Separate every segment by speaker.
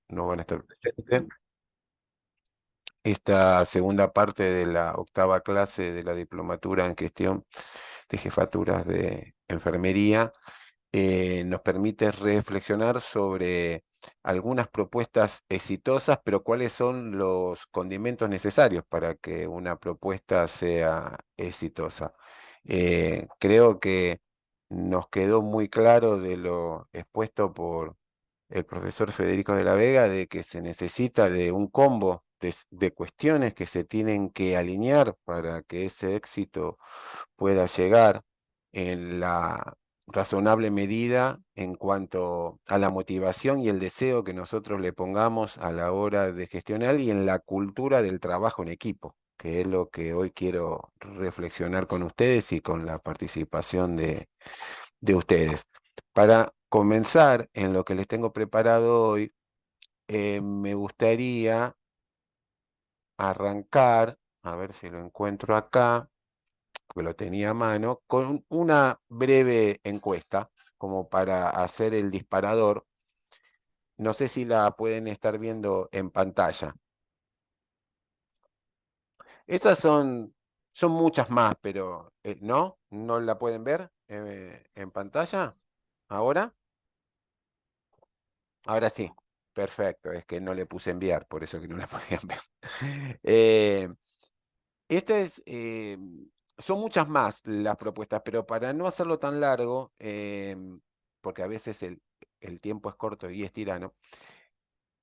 Speaker 1: no van a estar presentes. Esta segunda parte de la octava clase de la diplomatura en gestión de jefaturas de enfermería nos permite reflexionar sobre algunas propuestas exitosas, pero cuáles son los condimentos necesarios para que una propuesta sea exitosa. Creo que nos quedó muy claro de lo expuesto por el profesor Federico de la Vega de que se necesita de un combo de cuestiones que se tienen que alinear para que ese éxito pueda llegar en la razonable medida en cuanto a la motivación y el deseo que nosotros le pongamos a la hora de gestionar y en la cultura del trabajo en equipo, que es lo que hoy quiero reflexionar con ustedes y con la participación de ustedes. Para comenzar en lo que les tengo preparado hoy, me gustaría arrancar, a ver si lo encuentro acá, porque lo tenía a mano, con una breve encuesta, como para hacer el disparador. No sé si la pueden estar viendo en pantalla. Esas son muchas más, pero ¿no? ¿No la pueden ver en pantalla? ¿Ahora? Ahora sí. Perfecto, es que no le puse enviar, por eso que no la podían ver. Eh, Esta es, son muchas más las propuestas, pero para no hacerlo tan largo, porque a veces el tiempo es corto y es tirano,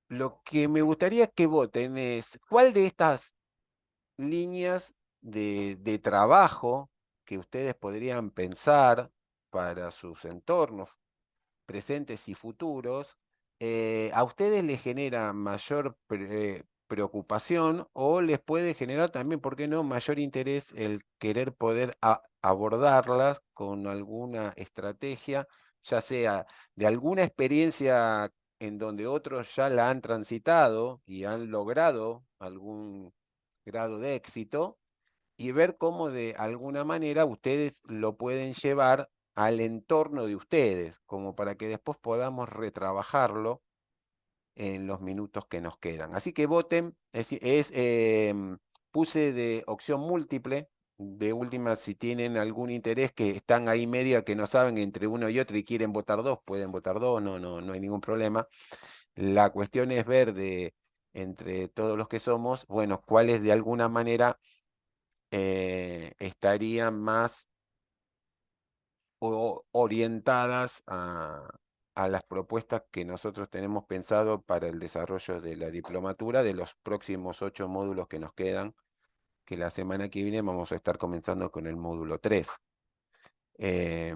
Speaker 1: lo que me gustaría que voten es cuál de estas líneas de trabajo que ustedes podrían pensar para sus entornos presentes y futuros, a ustedes les genera mayor preocupación o les puede generar también, ¿por qué no?, mayor interés el querer poder abordarlas con alguna estrategia, ya sea de alguna experiencia en donde otros ya la han transitado y han logrado algún grado de éxito y ver cómo de alguna manera ustedes lo pueden llevar al entorno de ustedes, como para que después podamos retrabajarlo en los minutos que nos quedan. Así que voten, puse de opción múltiple, de última, si tienen algún interés que están ahí media que no saben entre uno y otro y quieren votar dos, pueden votar dos, no hay ningún problema. La cuestión es ver entre todos los que somos, bueno, cuáles de alguna manera estarían más orientadas a las propuestas que nosotros tenemos pensado para el desarrollo de la diplomatura de los próximos 8 módulos que nos quedan, que la semana que viene vamos a estar comenzando con el módulo 3. Eh,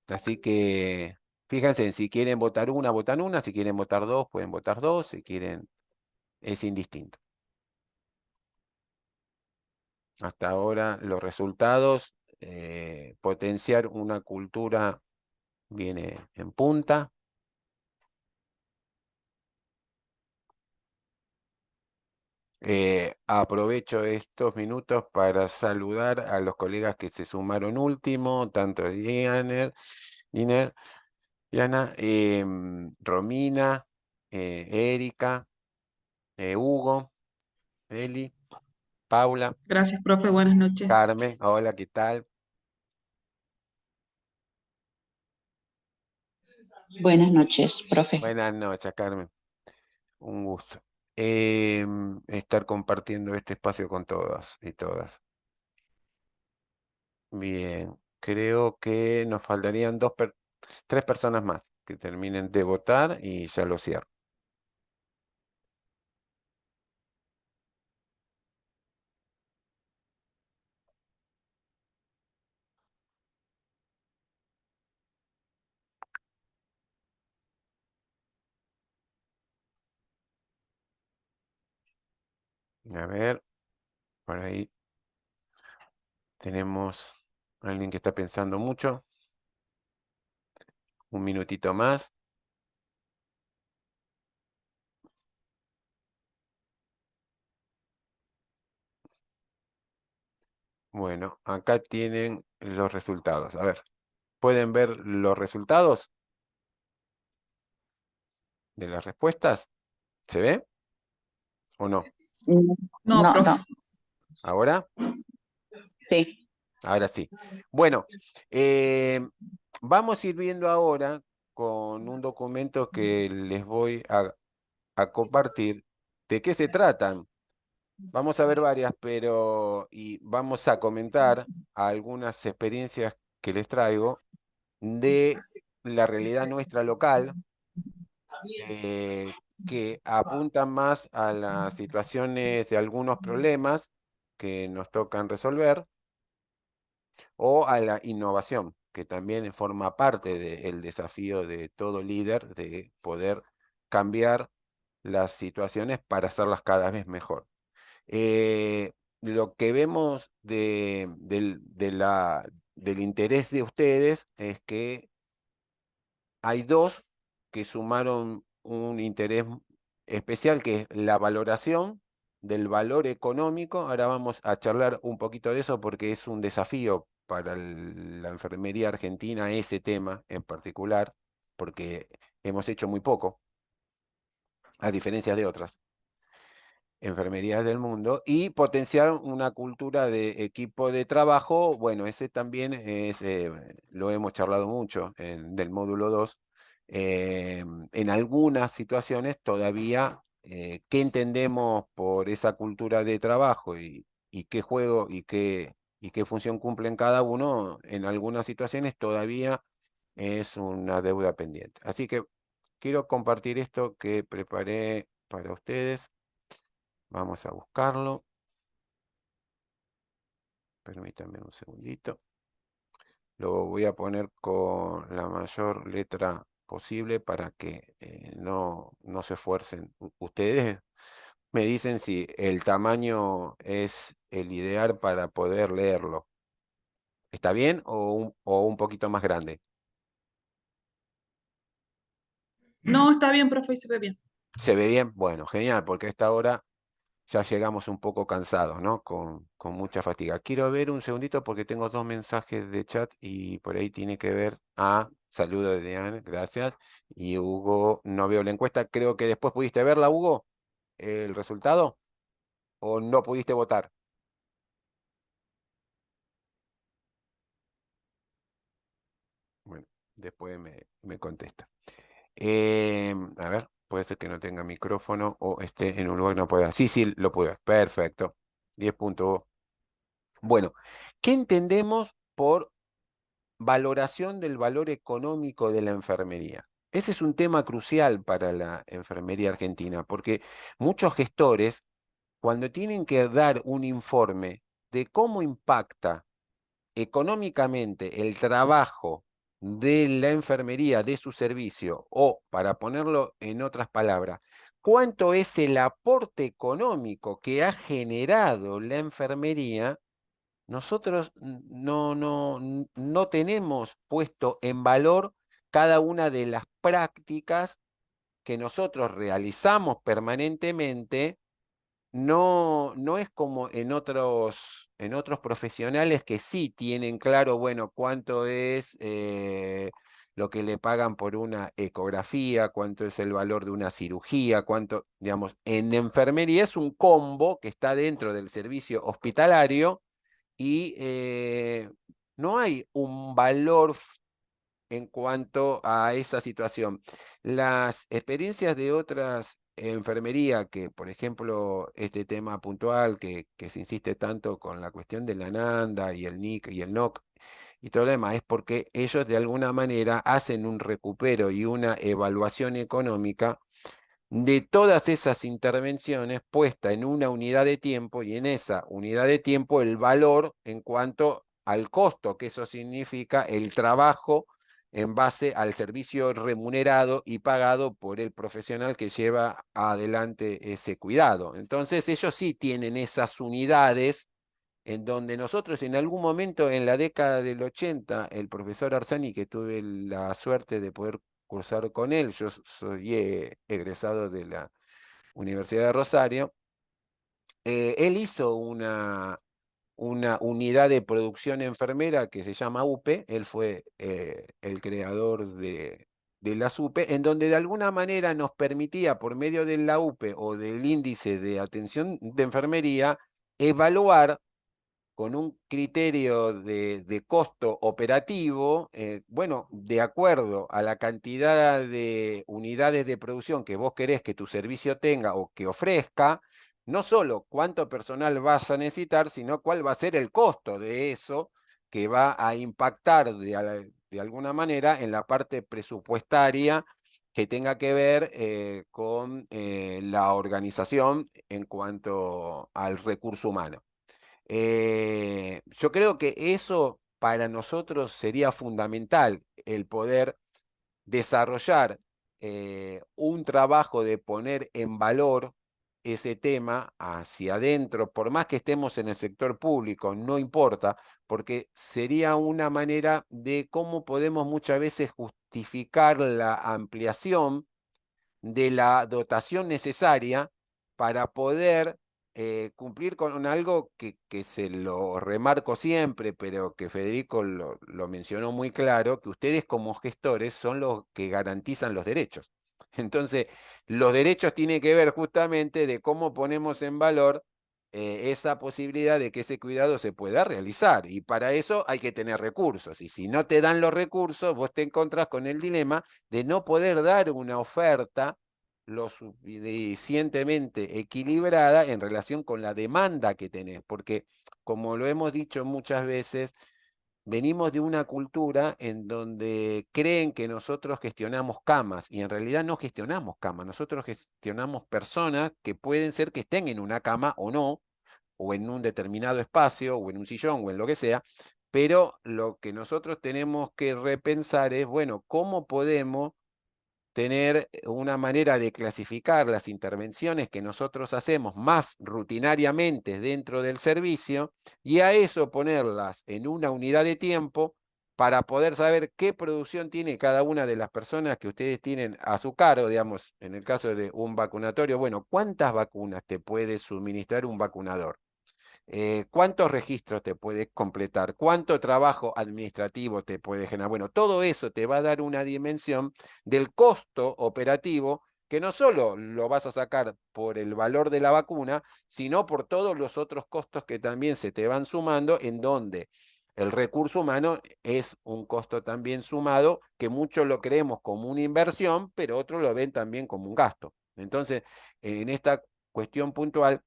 Speaker 1: Así que fíjense, si quieren votar una, votan una, si quieren votar dos, pueden votar dos, si quieren, es indistinto. Hasta ahora los resultados, potenciar una cultura viene en punta. Aprovecho estos minutos para saludar a los colegas que se sumaron último, tanto Diner, Diana, Romina, Erika, Hugo, Eli, Paula,
Speaker 2: Gracias, profe. Buenas noches.
Speaker 1: Carmen, hola, ¿qué tal?
Speaker 3: Buenas noches, profe.
Speaker 1: Buenas noches, Carmen, un gusto. Estar compartiendo este espacio con todas y todas. Bien, creo que nos faltarían tres personas más que terminen de votar y ya lo cierro. A ver, por ahí tenemos a alguien que está pensando mucho. Un minutito más. Bueno, acá tienen los resultados. A ver, ¿pueden ver los resultados? de las respuestas? ¿Se ve o no?
Speaker 3: No,
Speaker 2: No, profe.
Speaker 3: no,
Speaker 1: ¿Ahora?
Speaker 3: sí.
Speaker 1: Ahora sí. Bueno, vamos a ir viendo ahora con un documento que les voy a compartir de qué se tratan. Vamos a ver varias, pero y vamos a comentar algunas experiencias que les traigo de la realidad nuestra local, eh, que apuntan más a las situaciones de algunos problemas que nos tocan resolver o a la innovación, que también forma parte del desafío de todo líder de poder cambiar las situaciones para hacerlas cada vez mejor. Lo que vemos del interés de ustedes es que hay dos que sumaron un interés especial, que es la valoración del valor económico. Ahora vamos a charlar un poquito de eso porque es un desafío para la enfermería argentina, ese tema en particular, porque hemos hecho muy poco, a diferencia de otras enfermerías del mundo, y potenciar una cultura de equipo de trabajo. Bueno, ese también es, lo hemos charlado mucho del módulo 2. En algunas situaciones todavía, ¿qué entendemos por esa cultura de trabajo y qué juego y qué función cumple en cada uno? En algunas situaciones todavía es una deuda pendiente. Así que quiero compartir esto que preparé para ustedes. Vamos a buscarlo. Permítanme un segundito. Lo voy a poner con la mayor letra posible para que no se esfuercen. Ustedes me dicen si el tamaño es el ideal para poder leerlo. ¿Está bien o un poquito más grande?
Speaker 2: No, está bien, profe, se ve bien.
Speaker 1: ¿Se ve bien? Bueno, genial, porque a esta hora ya llegamos un poco cansados, ¿no? Con mucha fatiga. Quiero ver un segundito porque tengo dos mensajes de chat y por ahí tiene que ver. Saludo de Diane, gracias. Y Hugo, no veo la encuesta. Creo que después pudiste verla, Hugo, el resultado, o no pudiste votar. Bueno, después me contesta. A ver, puede ser que no tenga micrófono o esté en un lugar que no pueda. Sí, sí, lo puedo ver. Perfecto. 10 puntos. Bueno, ¿qué entendemos por valoración del valor económico de la enfermería? Ese es un tema crucial para la enfermería argentina, porque muchos gestores, cuando tienen que dar un informe de cómo impacta económicamente el trabajo de la enfermería, de su servicio, o para ponerlo en otras palabras, cuánto es el aporte económico que ha generado la enfermería, nosotros no tenemos puesto en valor cada una de las prácticas que nosotros realizamos permanentemente. No es como en otros profesionales que sí tienen claro, bueno, cuánto es lo que le pagan por una ecografía, cuánto es el valor de una cirugía, cuánto, digamos, en enfermería es un combo que está dentro del servicio hospitalario y no hay un valor en cuanto a esa situación. Las experiencias de otras enfermerías, que por ejemplo este tema puntual que se insiste tanto con la cuestión de la NANDA y el NIC y el NOC y todo lo demás, es porque ellos de alguna manera hacen un recupero y una evaluación económica de todas esas intervenciones puesta en una unidad de tiempo, y en esa unidad de tiempo el valor en cuanto al costo que eso significa, el trabajo en base al servicio remunerado y pagado por el profesional que lleva adelante ese cuidado. Entonces ellos sí tienen esas unidades en donde nosotros en algún momento en la década del 80, el profesor Arzani, que tuve la suerte de poder cursar con él, yo soy egresado de la Universidad de Rosario, él hizo una unidad de producción enfermera que se llama UPE. Él fue el creador de las UPE, en donde de alguna manera nos permitía, por medio de la UPE o del índice de atención de enfermería, evaluar con un criterio de costo operativo, bueno, de acuerdo a la cantidad de unidades de producción que vos querés que tu servicio tenga o que ofrezca, no solo cuánto personal vas a necesitar, sino cuál va a ser el costo de eso que va a impactar de alguna manera en la parte presupuestaria que tenga que ver con la organización en cuanto al recurso humano. Yo creo que eso para nosotros sería fundamental, el poder desarrollar un trabajo de poner en valor ese tema hacia adentro, por más que estemos en el sector público, no importa, porque sería una manera de cómo podemos muchas veces justificar la ampliación de la dotación necesaria para poder cumplir con algo que se lo remarco siempre, pero que Federico lo mencionó muy claro, que ustedes como gestores son los que garantizan los derechos. Entonces, los derechos tienen que ver justamente de cómo ponemos en valor esa posibilidad de que ese cuidado se pueda realizar. Y para eso hay que tener recursos. Y si no te dan los recursos, vos te encontrás con el dilema de no poder dar una oferta lo suficientemente equilibrada en relación con la demanda que tenés, porque como lo hemos dicho muchas veces, venimos de una cultura en donde creen que nosotros gestionamos camas y en realidad no gestionamos camas, nosotros gestionamos personas que pueden ser que estén en una cama o no, o en un determinado espacio, o en un sillón, o en lo que sea, pero lo que nosotros tenemos que repensar es, bueno, ¿cómo podemos tener una manera de clasificar las intervenciones que nosotros hacemos más rutinariamente dentro del servicio y a eso ponerlas en una unidad de tiempo para poder saber qué producción tiene cada una de las personas que ustedes tienen a su cargo, digamos, en el caso de un vacunatorio, bueno, ¿cuántas vacunas te puede suministrar un vacunador? ¿Cuántos registros te puedes completar? ¿Cuánto trabajo administrativo te puede generar? Bueno, todo eso te va a dar una dimensión del costo operativo que no solo lo vas a sacar por el valor de la vacuna, sino por todos los otros costos que también se te van sumando, en donde el recurso humano es un costo también sumado, que muchos lo creemos como una inversión, pero otros lo ven también como un gasto. Entonces, en esta cuestión puntual,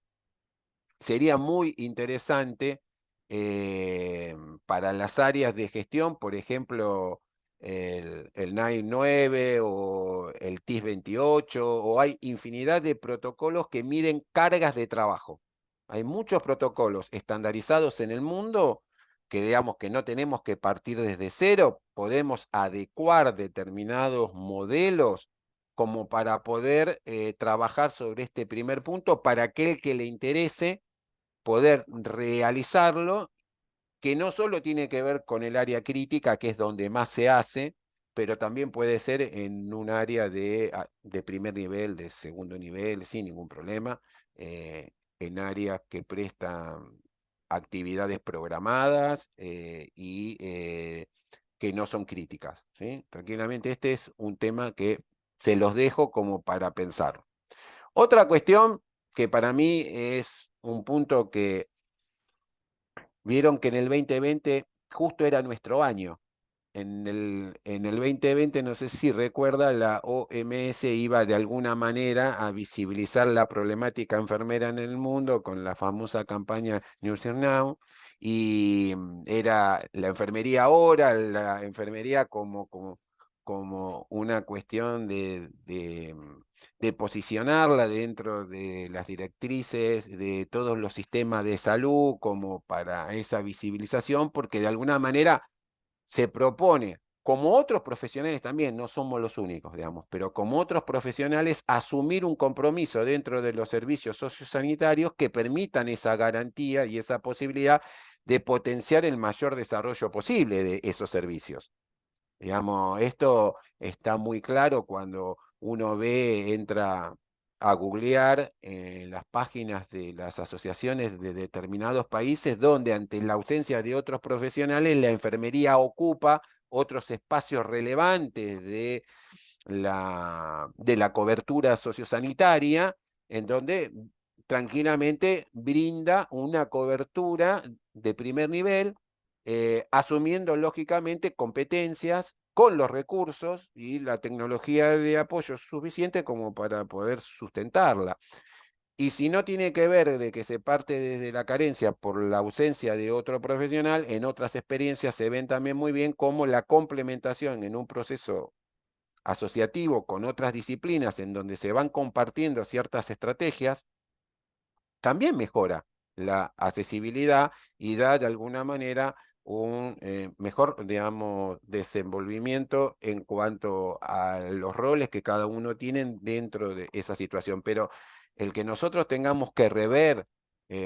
Speaker 1: sería muy interesante para las áreas de gestión, por ejemplo, el NAI 9 o el TIS 28, o hay infinidad de protocolos que miden cargas de trabajo. Hay muchos protocolos estandarizados en el mundo que digamos que no tenemos que partir desde cero, podemos adecuar determinados modelos como para poder trabajar sobre este primer punto para aquel que le interese poder realizarlo, que no solo tiene que ver con el área crítica, que es donde más se hace, pero también puede ser en un área de primer nivel, de segundo nivel, sin ningún problema, en áreas que prestan actividades programadas y que no son críticas, ¿sí? Tranquilamente, este es un tema que se los dejo como para pensar. Otra cuestión que para mí es un punto que vieron que en el 2020 justo era nuestro año. En el 2020, no sé si recuerda, la OMS iba de alguna manera a visibilizar la problemática enfermera en el mundo con la famosa campaña Nursing Now, y era la enfermería ahora, la enfermería como una cuestión de posicionarla dentro de las directrices de todos los sistemas de salud como para esa visibilización, porque de alguna manera se propone, como otros profesionales también, no somos los únicos, digamos, pero como otros profesionales, asumir un compromiso dentro de los servicios sociosanitarios que permitan esa garantía y esa posibilidad de potenciar el mayor desarrollo posible de esos servicios. Digamos, esto está muy claro cuando uno entra a googlear en las páginas de las asociaciones de determinados países donde ante la ausencia de otros profesionales la enfermería ocupa otros espacios relevantes de de la cobertura sociosanitaria, en donde tranquilamente brinda una cobertura de primer nivel, asumiendo lógicamente competencias con los recursos y la tecnología de apoyo suficiente como para poder sustentarla. Y si no tiene que ver de que se parte desde la carencia por la ausencia de otro profesional, en otras experiencias se ven también muy bien cómo la complementación en un proceso asociativo con otras disciplinas en donde se van compartiendo ciertas estrategias, también mejora la accesibilidad y da de alguna manera un mejor, digamos, desenvolvimiento en cuanto a los roles que cada uno tiene dentro de esa situación. Pero el que nosotros tengamos que rever,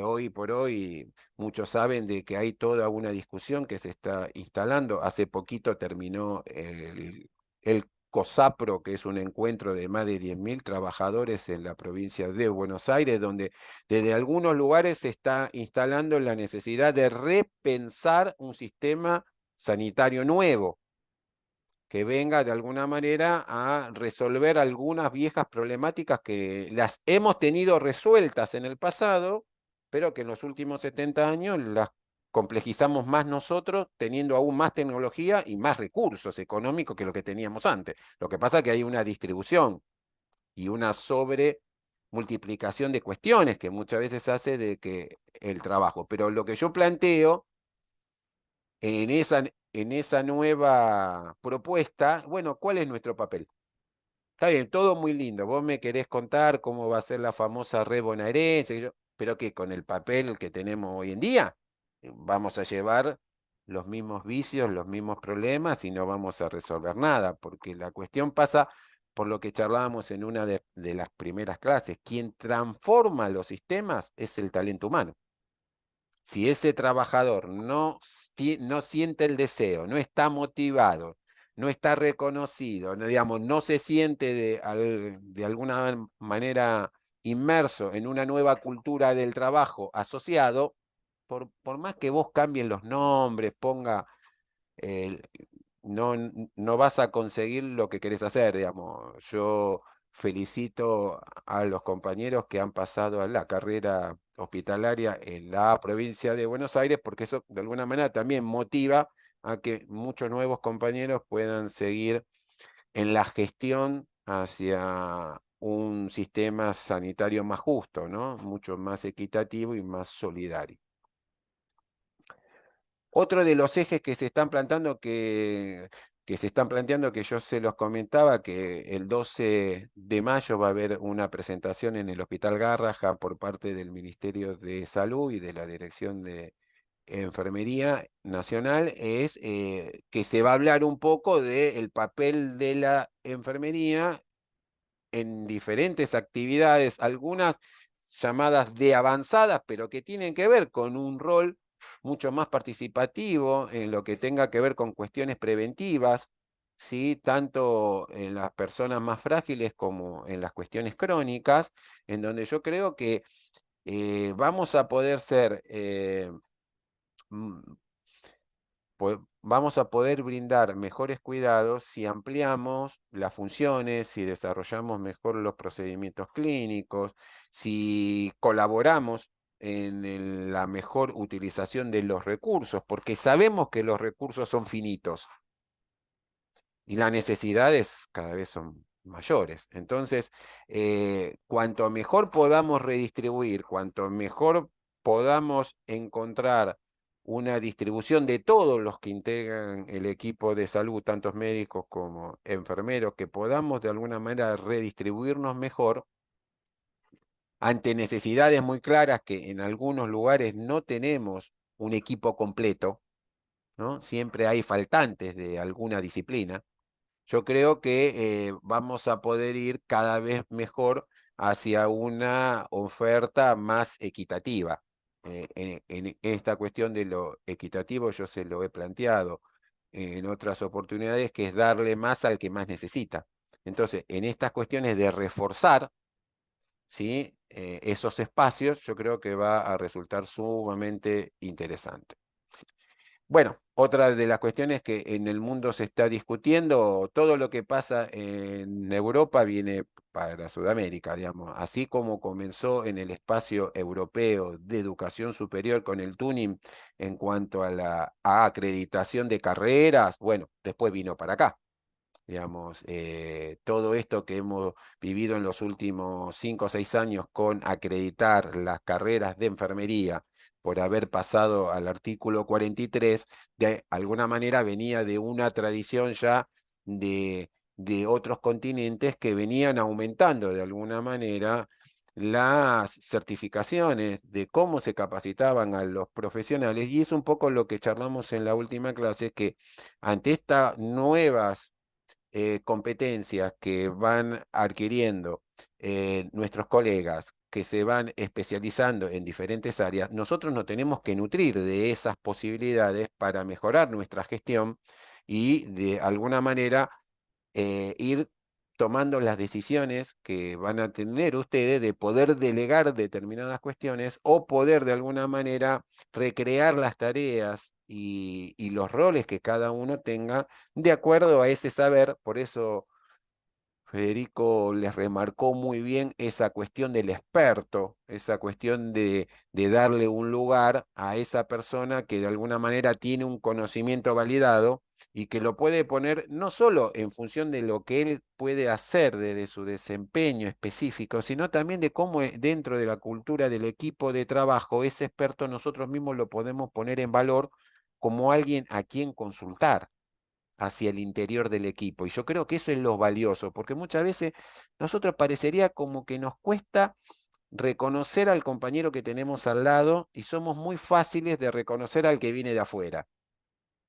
Speaker 1: hoy por hoy, muchos saben de que hay toda una discusión que se está instalando. Hace poquito terminó el COSAPRO, que es un encuentro de más de 10.000 trabajadores en la provincia de Buenos Aires, donde desde algunos lugares se está instalando la necesidad de repensar un sistema sanitario nuevo, que venga de alguna manera a resolver algunas viejas problemáticas que las hemos tenido resueltas en el pasado, pero que en los últimos 70 años las complejizamos más nosotros, teniendo aún más tecnología y más recursos económicos que lo que teníamos antes. Lo que pasa es que hay una distribución y una sobre multiplicación de cuestiones que muchas veces hace de que el trabajo. Pero lo que yo planteo en esa nueva propuesta, bueno, ¿cuál es nuestro papel? Está bien, todo muy lindo. Vos me querés contar cómo va a ser la famosa red bonaerense, pero que con el papel que tenemos hoy en día vamos a llevar los mismos vicios, los mismos problemas y no vamos a resolver nada, porque la cuestión pasa por lo que charlábamos en una de las primeras clases. Quien transforma los sistemas es el talento humano. Si ese trabajador no siente el deseo, no está motivado, no está reconocido, no, digamos, no se siente de alguna manera inmerso en una nueva cultura del trabajo asociado, por más que vos cambies los nombres, ponga eh, no, no vas a conseguir lo que querés hacer, digamos. Yo felicito a los compañeros que han pasado a la carrera hospitalaria en la provincia de Buenos Aires, porque eso de alguna manera también motiva a que muchos nuevos compañeros puedan seguir en la gestión hacia un sistema sanitario más justo, ¿no? Mucho más equitativo y más solidario. Otro de los ejes que se están plantando, que se están planteando, que yo se los comentaba, que el 12 de mayo va a haber una presentación en el Hospital Garrahan por parte del Ministerio de Salud y de la Dirección de Enfermería Nacional, es que se va a hablar un poco del papel de la enfermería en diferentes actividades, algunas llamadas de avanzadas, pero que tienen que ver con un rol mucho más participativo en lo que tenga que ver con cuestiones preventivas, ¿sí? Tanto en las personas más frágiles como en las cuestiones crónicas, en donde yo creo que vamos a poder ser vamos a poder brindar mejores cuidados si ampliamos las funciones, si desarrollamos mejor los procedimientos clínicos, si colaboramos en la mejor utilización de los recursos, porque sabemos que los recursos son finitos y las necesidades cada vez son mayores. Entonces, cuanto mejor podamos redistribuir, cuanto mejor podamos encontrar una distribución de todos los que integran el equipo de salud, tantos médicos como enfermeros, que podamos de alguna manera redistribuirnos mejor ante necesidades muy claras que en algunos lugares no tenemos un equipo completo, ¿no? Siempre hay faltantes de alguna disciplina. Yo creo que vamos a poder ir cada vez mejor hacia una oferta más equitativa. En esta cuestión de lo equitativo yo se lo he planteado en otras oportunidades, que es darle más al que más necesita. Entonces, en estas cuestiones de reforzar, ¿sí? Esos espacios, yo creo que va a resultar sumamente interesante. Bueno, Otra de las cuestiones que en el mundo se está discutiendo, todo lo que pasa en Europa viene para Sudamérica, digamos. Así como comenzó en el espacio europeo de educación superior con el tuning en cuanto a la acreditación de carreras, bueno, después vino para acá. Digamos, todo esto que hemos vivido en los últimos 5 o 6 años con acreditar las carreras de enfermería por haber pasado al artículo 43, de alguna manera venía de una tradición ya de otros continentes que venían aumentando de alguna manera las certificaciones de cómo se capacitaban a los profesionales, y es un poco lo que charlamos en la última clase, que ante estas nuevas competencias que van adquiriendo nuestros colegas, que se van especializando en diferentes áreas, nosotros nos tenemos que nutrir de esas posibilidades para mejorar nuestra gestión y de alguna manera ir tomando las decisiones que van a tener ustedes de poder delegar determinadas cuestiones o poder de alguna manera recrear las tareas y los roles que cada uno tenga de acuerdo a ese saber. Por eso Federico les remarcó muy bien esa cuestión del experto, esa cuestión de darle un lugar a esa persona que de alguna manera tiene un conocimiento validado y que lo puede poner no solo en función de lo que él puede hacer desde su desempeño específico, sino también de cómo dentro de la cultura del equipo de trabajo, ese experto nosotros mismos lo podemos poner en valor como alguien a quien consultar hacia el interior del equipo. Y yo creo que eso es lo valioso, porque muchas veces nosotros parecería como que nos cuesta reconocer al compañero que tenemos al lado y somos muy fáciles de reconocer al que viene de afuera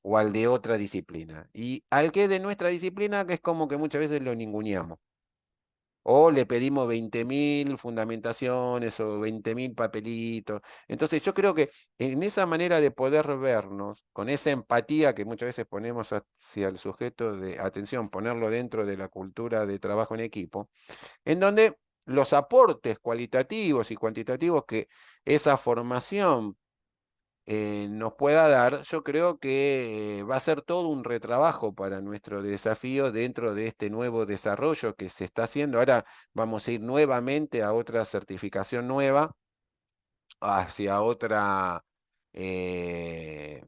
Speaker 1: o al de otra disciplina. Y al que es de nuestra disciplina, que es como que muchas veces lo ninguneamos. O le pedimos 20.000 fundamentaciones o 20.000 papelitos. Entonces yo creo que en esa manera de poder vernos, con esa empatía que muchas veces ponemos hacia el sujeto de atención, ponerlo dentro de la cultura de trabajo en equipo, en donde los aportes cualitativos y cuantitativos que esa formación nos pueda dar, yo creo que va a ser todo un retrabajo para nuestro desafío dentro de este nuevo desarrollo que se está haciendo. Ahora vamos a ir nuevamente a otra certificación nueva, hacia otra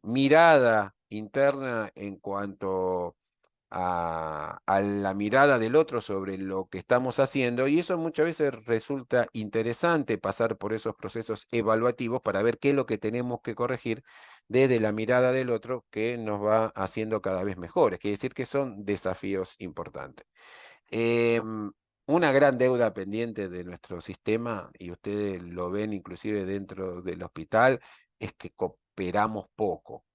Speaker 1: mirada interna en cuanto a la mirada del otro sobre lo que estamos haciendo, y eso muchas veces resulta interesante pasar por esos procesos evaluativos para ver qué es lo que tenemos que corregir desde la mirada del otro que nos va haciendo cada vez mejores. Quiere decir que son desafíos importantes. Una gran deuda pendiente de nuestro sistema, y ustedes lo ven inclusive dentro del hospital, es que cooperamos poco.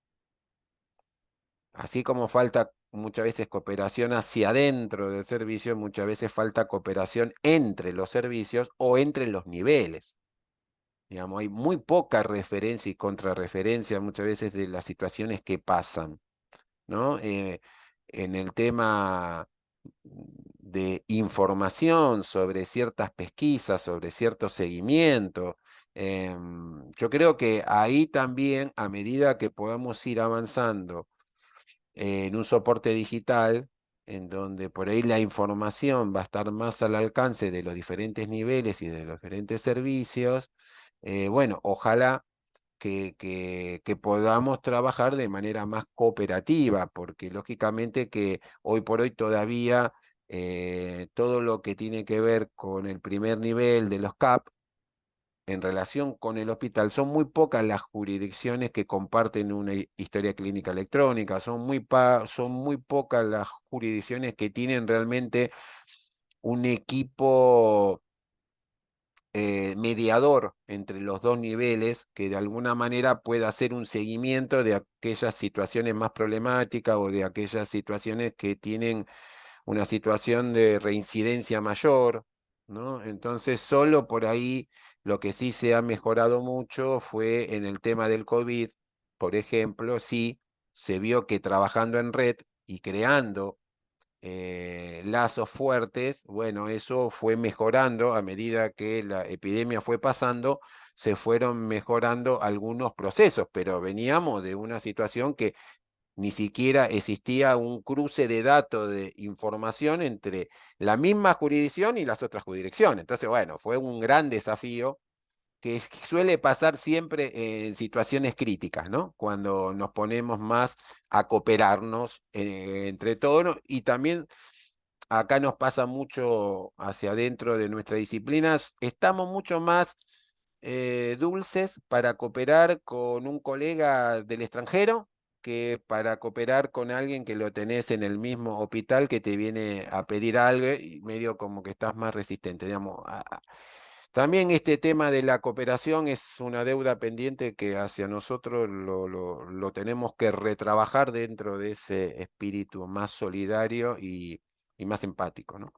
Speaker 1: Así como falta muchas veces cooperación hacia adentro del servicio, muchas veces falta cooperación entre los servicios o entre los niveles. Digamos, hay muy poca referencia y contrarreferencia muchas veces de las situaciones que pasan, ¿no? En el tema de información sobre ciertas pesquisas, sobre cierto seguimiento. Yo creo que ahí también, a medida que podamos ir avanzando en un soporte digital, en donde por ahí la información va a estar más al alcance de los diferentes niveles y de los diferentes servicios, bueno, ojalá que podamos trabajar de manera más cooperativa, porque lógicamente que hoy por hoy todavía todo lo que tiene que ver con el primer nivel de los CAP en relación con el hospital, son muy pocas las jurisdicciones que comparten una historia clínica electrónica, son muy pocas las jurisdicciones que tienen realmente un equipo mediador entre los dos niveles que de alguna manera pueda hacer un seguimiento de aquellas situaciones más problemáticas o de aquellas situaciones que tienen una situación de reincidencia mayor, ¿no? Entonces, solo por ahí lo que sí se ha mejorado mucho fue en el tema del COVID, por ejemplo, sí se vio que trabajando en red y creando lazos fuertes, bueno, eso fue mejorando a medida que la epidemia fue pasando, se fueron mejorando algunos procesos, pero veníamos de una situación que ni siquiera existía un cruce de datos de información entre la misma jurisdicción y las otras jurisdicciones. Entonces, bueno, fue un gran desafío que suele pasar siempre en situaciones críticas, ¿no? Cuando nos ponemos más a cooperarnos entre todos, ¿no? Y también acá nos pasa mucho hacia adentro de nuestras disciplinas, estamos mucho más dulces para cooperar con un colega del extranjero que para cooperar con alguien que lo tenés en el mismo hospital que te viene a pedir algo y medio como que estás más resistente, digamos. También este tema de la cooperación es una deuda pendiente que hacia nosotros lo tenemos que retrabajar dentro de ese espíritu más solidario y más empático, ¿no?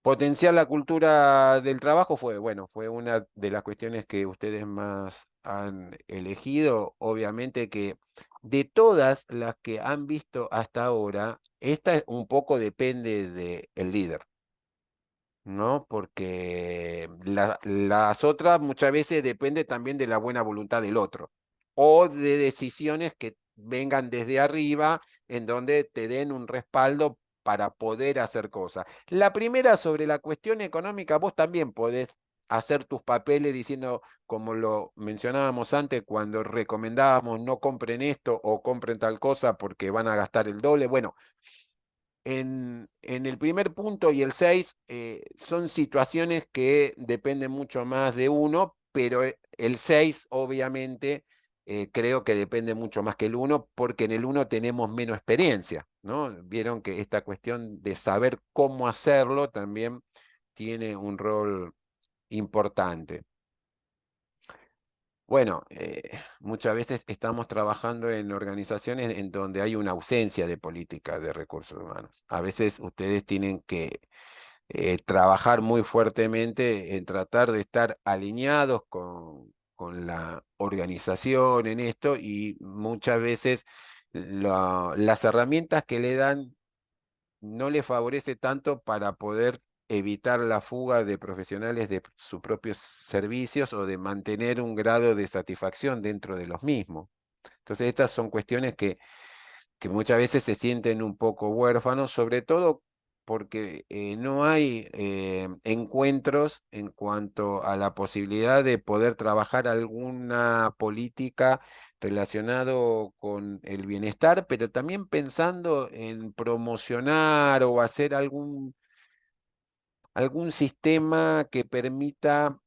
Speaker 1: Potenciar la cultura del trabajo fue, bueno, fue una de las cuestiones que ustedes más han elegido. Obviamente que de todas las que han visto hasta ahora, esta un poco depende del líder, ¿no? Porque las otras muchas veces depende también de la buena voluntad del otro o de decisiones que vengan desde arriba en donde te den un respaldo para poder hacer cosas. La primera sobre la cuestión económica, vos también podés hacer tus papeles diciendo, como lo mencionábamos antes, cuando recomendábamos no compren esto o compren tal cosa porque van a gastar el doble. Bueno, en el primer punto y el 6 son situaciones que dependen mucho más de uno, pero el 6 obviamente creo que depende mucho más que el uno porque en el uno tenemos menos experiencia, ¿no? Vieron que esta cuestión de saber cómo hacerlo también tiene un rol importante. Bueno, muchas veces estamos trabajando en organizaciones en donde hay una ausencia de política de recursos humanos. A veces ustedes tienen que trabajar muy fuertemente en tratar de estar alineados con la organización en esto y muchas veces las herramientas que le dan no le favorece tanto para poder evitar la fuga de profesionales de sus propios servicios o de mantener un grado de satisfacción dentro de los mismos. Entonces, estas son cuestiones que muchas veces se sienten un poco huérfanos, sobre todo porque no hay encuentros en cuanto a la posibilidad de poder trabajar alguna política relacionado con el bienestar, pero también pensando en promocionar o hacer algún sistema que permita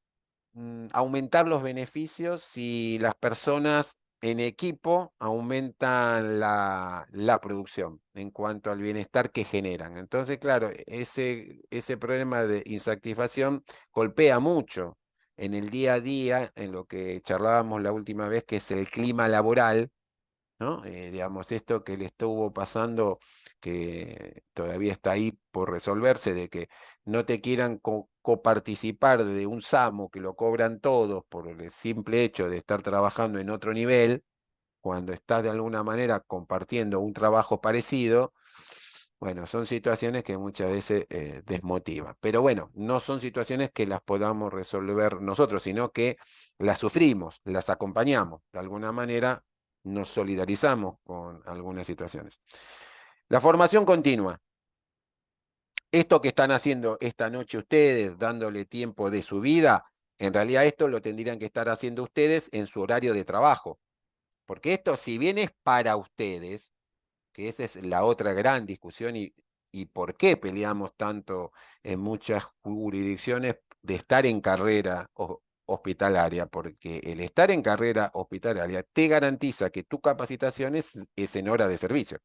Speaker 1: aumentar los beneficios si las personas en equipo aumentan la producción en cuanto al bienestar que generan. Entonces, claro, ese problema de insatisfacción golpea mucho en el día a día, en lo que charlábamos la última vez, que es el clima laboral, ¿no? Digamos, esto que le estuvo pasando, que todavía está ahí por resolverse, de que no te quieran coparticipar de un SAMO que lo cobran todos por el simple hecho de estar trabajando en otro nivel, cuando estás de alguna manera compartiendo un trabajo parecido. Bueno, son situaciones que muchas veces desmotivan. Pero bueno, no son situaciones que las podamos resolver nosotros, sino que las sufrimos, las acompañamos. De alguna manera nos solidarizamos con algunas situaciones. La formación continua. Esto que están haciendo esta noche ustedes, dándole tiempo de su vida, en realidad esto lo tendrían que estar haciendo ustedes en su horario de trabajo. Porque esto, si bien es para ustedes, que esa es la otra gran discusión y por qué peleamos tanto en muchas jurisdicciones de estar en carrera hospitalaria, porque el estar en carrera hospitalaria te garantiza que tu capacitación es en hora de servicio.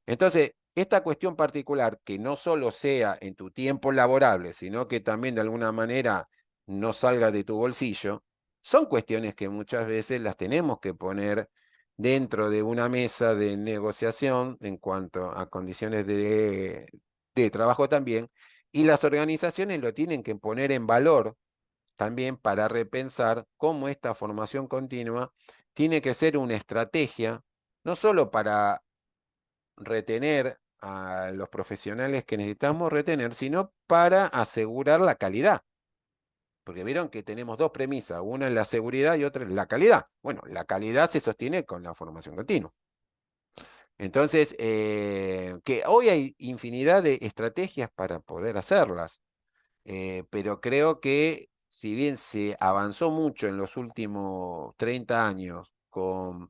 Speaker 1: Entonces, esta cuestión particular, que no solo sea en tu tiempo laborable, sino que también de alguna manera no salga de tu bolsillo, son cuestiones que muchas veces las tenemos que poner dentro de una mesa de negociación en cuanto a condiciones de trabajo también, y las organizaciones lo tienen que poner en valor también para repensar cómo esta formación continua tiene que ser una estrategia, no solo para retener a los profesionales que necesitamos retener, sino para asegurar la calidad. Porque vieron que tenemos dos premisas, una es la seguridad y otra es la calidad. Bueno, la calidad se sostiene con la formación continua. Entonces, que hoy hay infinidad de estrategias para poder hacerlas, pero creo que si bien se avanzó mucho en los últimos 30 años con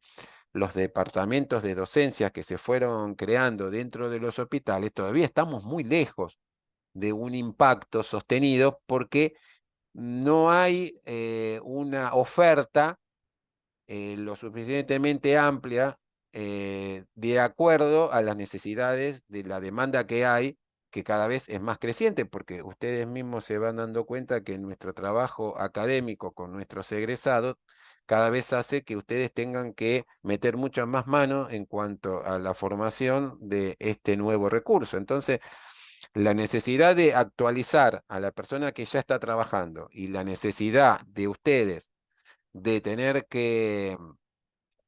Speaker 1: los departamentos de docencia que se fueron creando dentro de los hospitales, todavía estamos muy lejos de un impacto sostenido porque no hay una oferta lo suficientemente amplia de acuerdo a las necesidades de la demanda que hay, que cada vez es más creciente, porque ustedes mismos se van dando cuenta que nuestro trabajo académico con nuestros egresados cada vez hace que ustedes tengan que meter muchas más manos en cuanto a la formación de este nuevo recurso. Entonces, la necesidad de actualizar a la persona que ya está trabajando y la necesidad de ustedes de tener que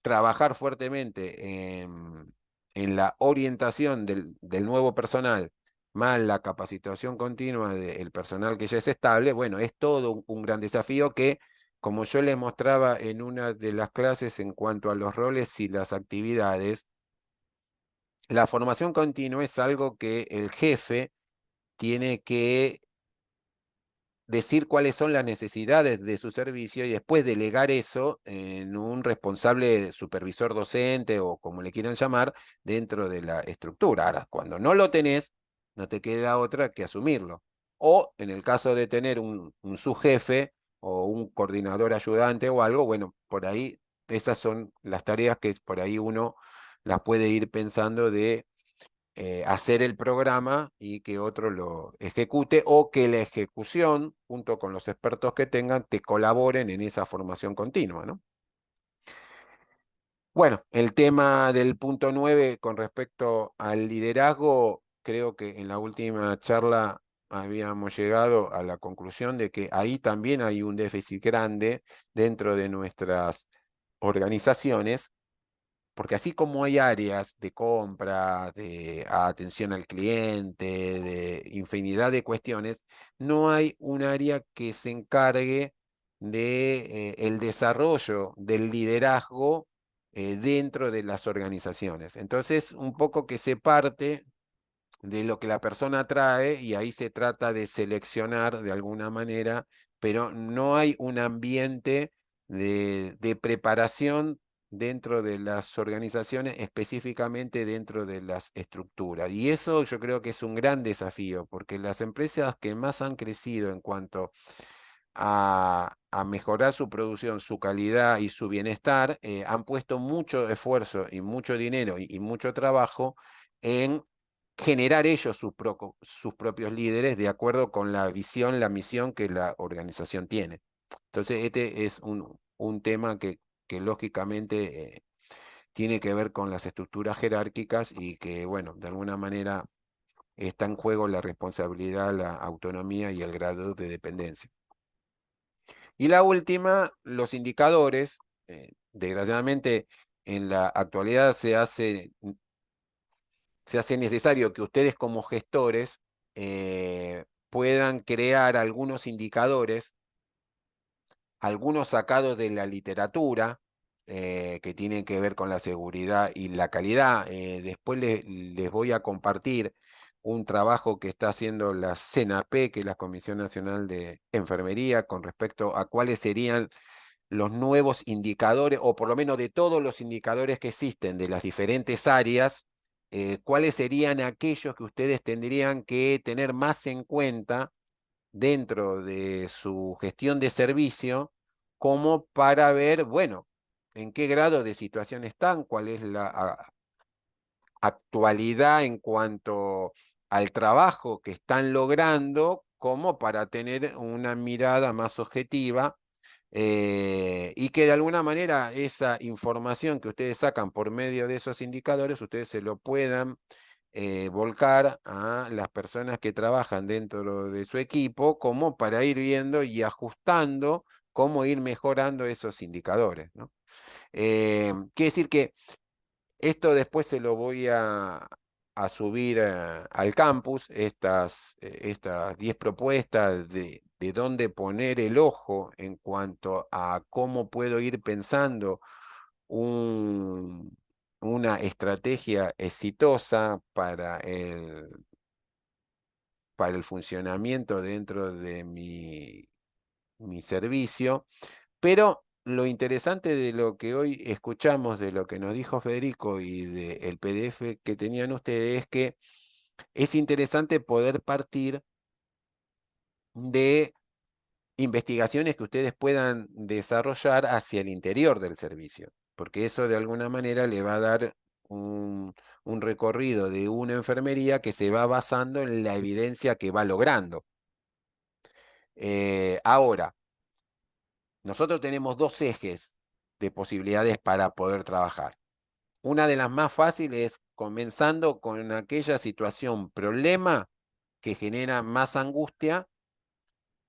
Speaker 1: trabajar fuertemente en la orientación del nuevo personal, más la capacitación continua del personal que ya es estable, bueno, es todo un gran desafío que, como yo les mostraba en una de las clases en cuanto a los roles y las actividades, la formación continua es algo que el jefe tiene que decir cuáles son las necesidades de su servicio y después delegar eso en un responsable supervisor docente o como le quieran llamar dentro de la estructura. Ahora, cuando no lo tenés, no te queda otra que asumirlo. O en el caso de tener un subjefe o un coordinador ayudante o algo, bueno, por ahí esas son las tareas que por ahí uno las puede ir pensando de hacer el programa y que otro lo ejecute o que la ejecución, junto con los expertos que tengan, te colaboren en esa formación continua, ¿no? Bueno, el tema del punto 9 con respecto al liderazgo, creo que en la última charla habíamos llegado a la conclusión de que ahí también hay un déficit grande dentro de nuestras organizaciones porque así como hay áreas de compra, de atención al cliente, de infinidad de cuestiones, no hay un área que se encargue de el desarrollo del liderazgo dentro de las organizaciones. Entonces, un poco que se parte de lo que la persona trae y ahí se trata de seleccionar de alguna manera, pero no hay un ambiente de preparación dentro de las organizaciones, específicamente dentro de las estructuras. Y eso yo creo que es un gran desafío, porque las empresas que más han crecido en cuanto a mejorar su producción, su calidad y su bienestar, han puesto mucho esfuerzo y mucho dinero y mucho trabajo en generar ellos sus propios líderes de acuerdo con la visión, la misión que la organización tiene. Entonces, este es un tema que lógicamente tiene que ver con las estructuras jerárquicas y que, bueno, de alguna manera está en juego la responsabilidad, la autonomía y el grado de dependencia. Y la última, los indicadores. Desgraciadamente, en la actualidad se hace necesario que ustedes como gestores puedan crear algunos indicadores, algunos sacados de la literatura, que tienen que ver con la seguridad y la calidad. Después les voy a compartir un trabajo que está haciendo la CNAP, que es la Comisión Nacional de Enfermería, con respecto a cuáles serían los nuevos indicadores, o por lo menos de todos los indicadores que existen de las diferentes áreas, cuáles serían aquellos que ustedes tendrían que tener más en cuenta dentro de su gestión de servicio, como para ver, bueno, en qué grado de situación están, cuál es la actualidad en cuanto al trabajo que están logrando, como para tener una mirada más objetiva y que de alguna manera esa información que ustedes sacan por medio de esos indicadores, ustedes se lo puedan volcar a las personas que trabajan dentro de su equipo, como para ir viendo y ajustando cómo ir mejorando esos indicadores, ¿no? Quiere decir que esto después se lo voy a subir al campus, estas 10 propuestas de dónde poner el ojo en cuanto a cómo puedo ir pensando un, una estrategia exitosa para el funcionamiento dentro de mi servicio, pero lo interesante de lo que hoy escuchamos, de lo que nos dijo Federico y del PDF que tenían ustedes, es que es interesante poder partir de investigaciones que ustedes puedan desarrollar hacia el interior del servicio, porque eso de alguna manera le va a dar un recorrido de una enfermería que se va basando en la evidencia que va logrando. Ahora, nosotros tenemos dos ejes de posibilidades para poder trabajar. Una de las más fáciles es comenzando con aquella situación, problema que genera más angustia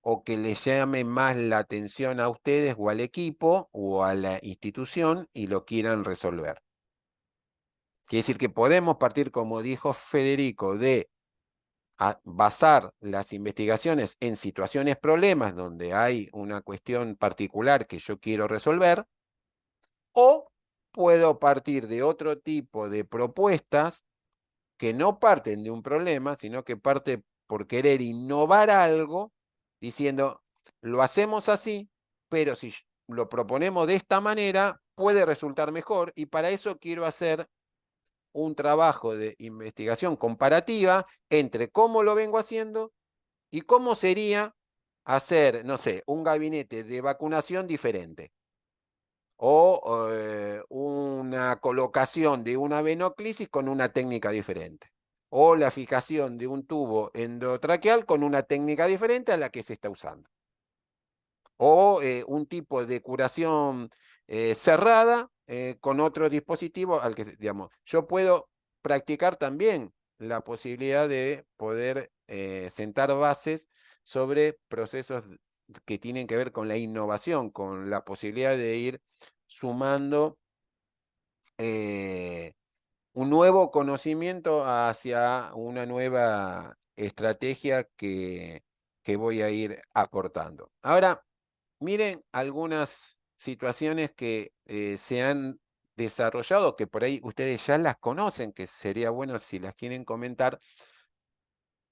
Speaker 1: o que le llame más la atención a ustedes o al equipo o a la institución y lo quieran resolver. Quiere decir que podemos partir, como dijo Federico, de basar las investigaciones en situaciones problemas donde hay una cuestión particular que yo quiero resolver, o puedo partir de otro tipo de propuestas que no parten de un problema, sino que parte por querer innovar algo, diciendo, lo hacemos así, pero si lo proponemos de esta manera, puede resultar mejor, y para eso quiero hacer un trabajo de investigación comparativa entre cómo lo vengo haciendo y cómo sería hacer, no sé, un gabinete de vacunación diferente o una colocación de una venoclisis con una técnica diferente, o la fijación de un tubo endotraqueal con una técnica diferente a la que se está usando, o un tipo de curación cerrada con otro dispositivo al que, digamos, yo puedo practicar también la posibilidad de poder sentar bases sobre procesos que tienen que ver con la innovación, con la posibilidad de ir sumando un nuevo conocimiento hacia una nueva estrategia que voy a ir aportando. Ahora, miren algunas situaciones que se han desarrollado, que por ahí ustedes ya las conocen, que sería bueno si las quieren comentar.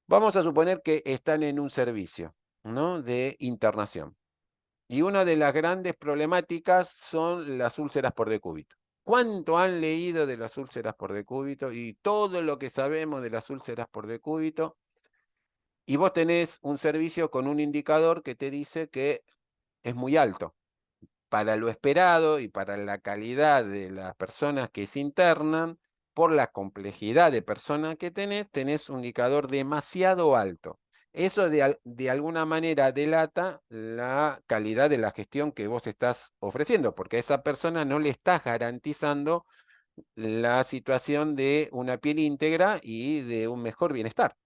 Speaker 1: Vamos a suponer que están en un servicio, ¿no?, de internación. Y una de las grandes problemáticas son las úlceras por decúbito. ¿Cuánto han leído de las úlceras por decúbito y todo lo que sabemos de las úlceras por decúbito? Y vos tenés un servicio con un indicador que te dice que es muy alto. Para lo esperado y para la calidad de las personas que se internan, por la complejidad de personas que tenés un indicador demasiado alto. Eso de alguna manera delata la calidad de la gestión que vos estás ofreciendo, porque a esa persona no le estás garantizando la situación de una piel íntegra y de un mejor bienestar.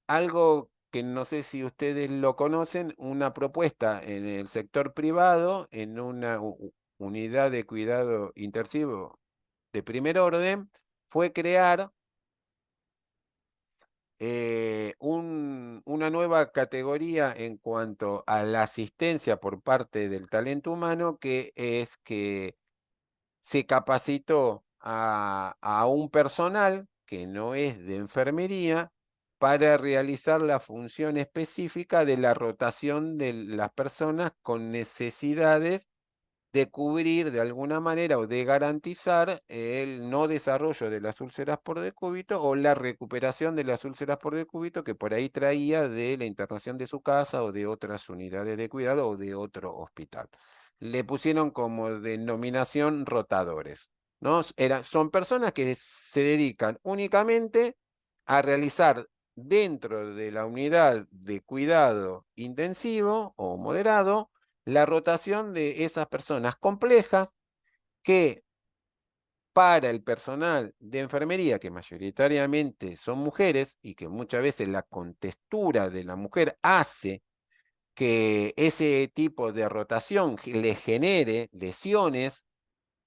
Speaker 1: Algo que no sé si ustedes lo conocen, una propuesta en el sector privado, en una unidad de cuidado intensivo de primer orden, fue crear una nueva categoría en cuanto a la asistencia por parte del talento humano, que es que se capacitó a un personal que no es de enfermería para realizar la función específica de la rotación de las personas con necesidades de cubrir de alguna manera o de garantizar el no desarrollo de las úlceras por decúbito o la recuperación de las úlceras por decúbito que por ahí traía de la internación de su casa o de otras unidades de cuidado o de otro hospital. Le pusieron como denominación rotadores, ¿no? Son personas que se dedican únicamente a realizar dentro de la unidad de cuidado intensivo o moderado la rotación de esas personas complejas que para el personal de enfermería, que mayoritariamente son mujeres y que muchas veces la contextura de la mujer hace que ese tipo de rotación le genere lesiones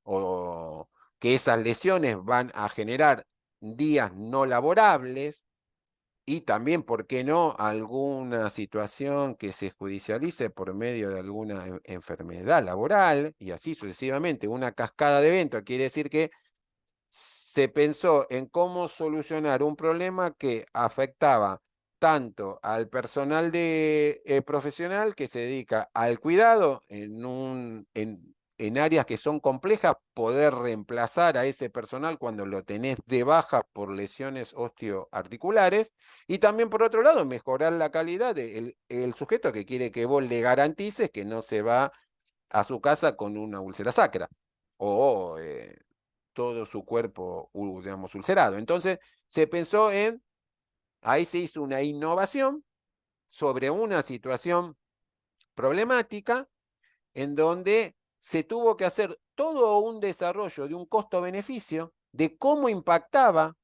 Speaker 1: o que esas lesiones van a generar días no laborables, Y también, ¿por qué no?, alguna situación que se judicialice por medio de alguna enfermedad laboral, y así sucesivamente, una cascada de eventos. Quiere decir que se pensó en cómo solucionar un problema que afectaba tanto al personal profesional que se dedica al cuidado en áreas que son complejas, poder reemplazar a ese personal cuando lo tenés de baja por lesiones osteoarticulares, y también por otro lado mejorar la calidad del el sujeto que quiere que vos le garantices que no se va a su casa con una úlcera sacra o todo su cuerpo, digamos, ulcerado. Entonces, se pensó ahí se hizo una innovación sobre una situación problemática en donde se tuvo que hacer todo un desarrollo de un costo-beneficio de cómo impactaba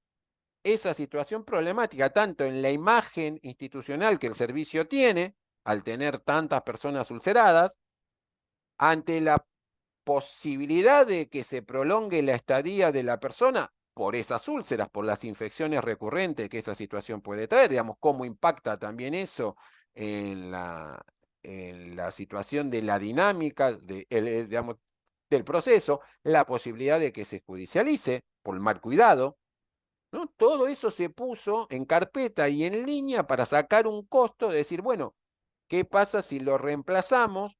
Speaker 1: esa situación problemática, tanto en la imagen institucional que el servicio tiene, al tener tantas personas ulceradas, ante la posibilidad de que se prolongue la estadía de la persona por esas úlceras, por las infecciones recurrentes que esa situación puede traer, digamos, cómo impacta también eso en la situación de la dinámica digamos, del proceso, la posibilidad de que se judicialice por mal cuidado, ¿no? Todo eso se puso en carpeta y en línea para sacar un costo de decir, bueno, ¿qué pasa si lo reemplazamos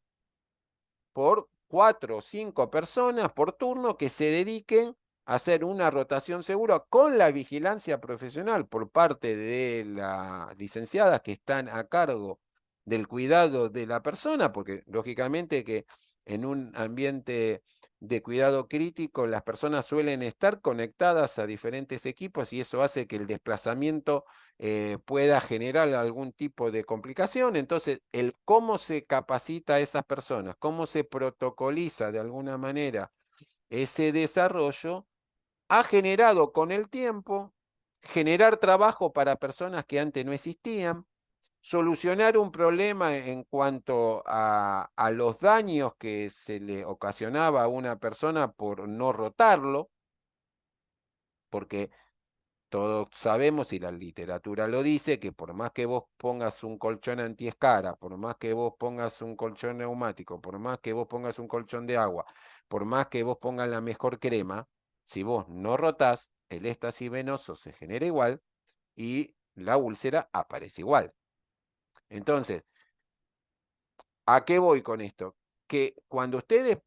Speaker 1: por 4 o 5 personas por turno que se dediquen a hacer una rotación segura con la vigilancia profesional por parte de las licenciadas que están a cargo del cuidado de la persona? Porque lógicamente que en un ambiente de cuidado crítico las personas suelen estar conectadas a diferentes equipos, y eso hace que el desplazamiento pueda generar algún tipo de complicación. Entonces, el cómo se capacita a esas personas, cómo se protocoliza de alguna manera ese desarrollo, ha generado con el tiempo generar trabajo para personas que antes no existían, solucionar un problema en cuanto a los daños que se le ocasionaba a una persona por no rotarlo, porque todos sabemos, y la literatura lo dice, que por más que vos pongas un colchón antiescara, por más que vos pongas un colchón neumático, por más que vos pongas un colchón de agua, por más que vos pongas la mejor crema, si vos no rotás, el éstasis venoso se genera igual y la úlcera aparece igual. Entonces, ¿a qué voy con esto? Que cuando ustedes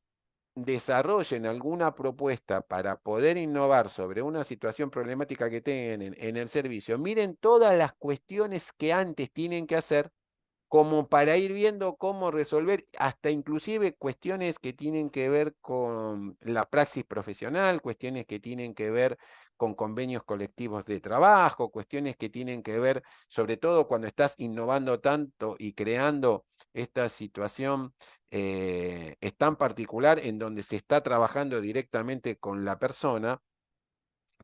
Speaker 1: desarrollen alguna propuesta para poder innovar sobre una situación problemática que tienen en el servicio, miren todas las cuestiones que antes tienen que hacer como para ir viendo cómo resolver, hasta inclusive cuestiones que tienen que ver con la praxis profesional, cuestiones que tienen que ver con convenios colectivos de trabajo, cuestiones que tienen que ver, sobre todo cuando estás innovando tanto y creando esta situación es tan particular en donde se está trabajando directamente con la persona,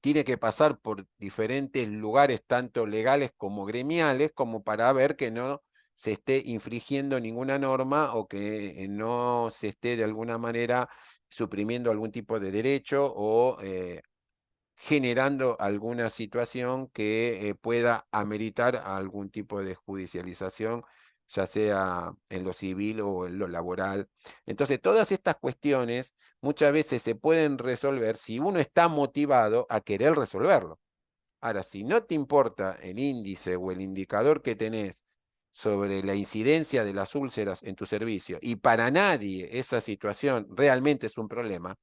Speaker 1: tiene que pasar por diferentes lugares, tanto legales como gremiales, como para ver que no se esté infringiendo ninguna norma o que no se esté de alguna manera suprimiendo algún tipo de derecho o generando alguna situación que pueda ameritar algún tipo de judicialización, ya sea en lo civil o en lo laboral. Entonces, todas estas cuestiones muchas veces se pueden resolver si uno está motivado a querer resolverlo. Ahora, si no te importa el índice o el indicador que tenés sobre la incidencia de las úlceras en tu servicio, y para nadie esa situación realmente es un problema,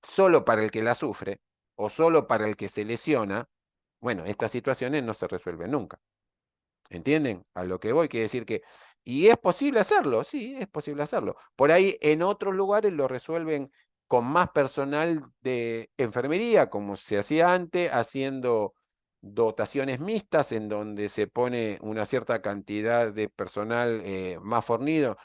Speaker 1: solo para el que la sufre o solo para el que se lesiona, bueno, estas situaciones no se resuelven nunca. ¿Entienden? A lo que voy, quiere decir que, y es posible hacerlo, sí, es posible hacerlo. Por ahí en otros lugares lo resuelven con más personal de enfermería, como se hacía antes, haciendo dotaciones mixtas en donde se pone una cierta cantidad de personal más fornido,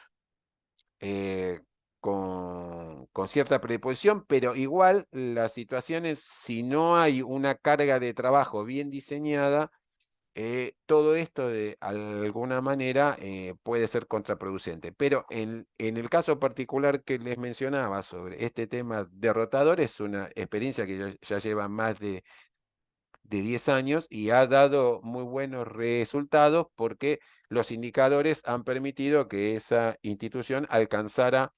Speaker 1: eh, con cierta predisposición, pero igual las situaciones, si no hay una carga de trabajo bien diseñada, todo esto de alguna manera puede ser contraproducente. Pero en el caso particular que les mencionaba sobre este tema de rotadores, es una experiencia que ya lleva más de de 10 años y ha dado muy buenos resultados porque los indicadores han permitido que esa institución alcanzara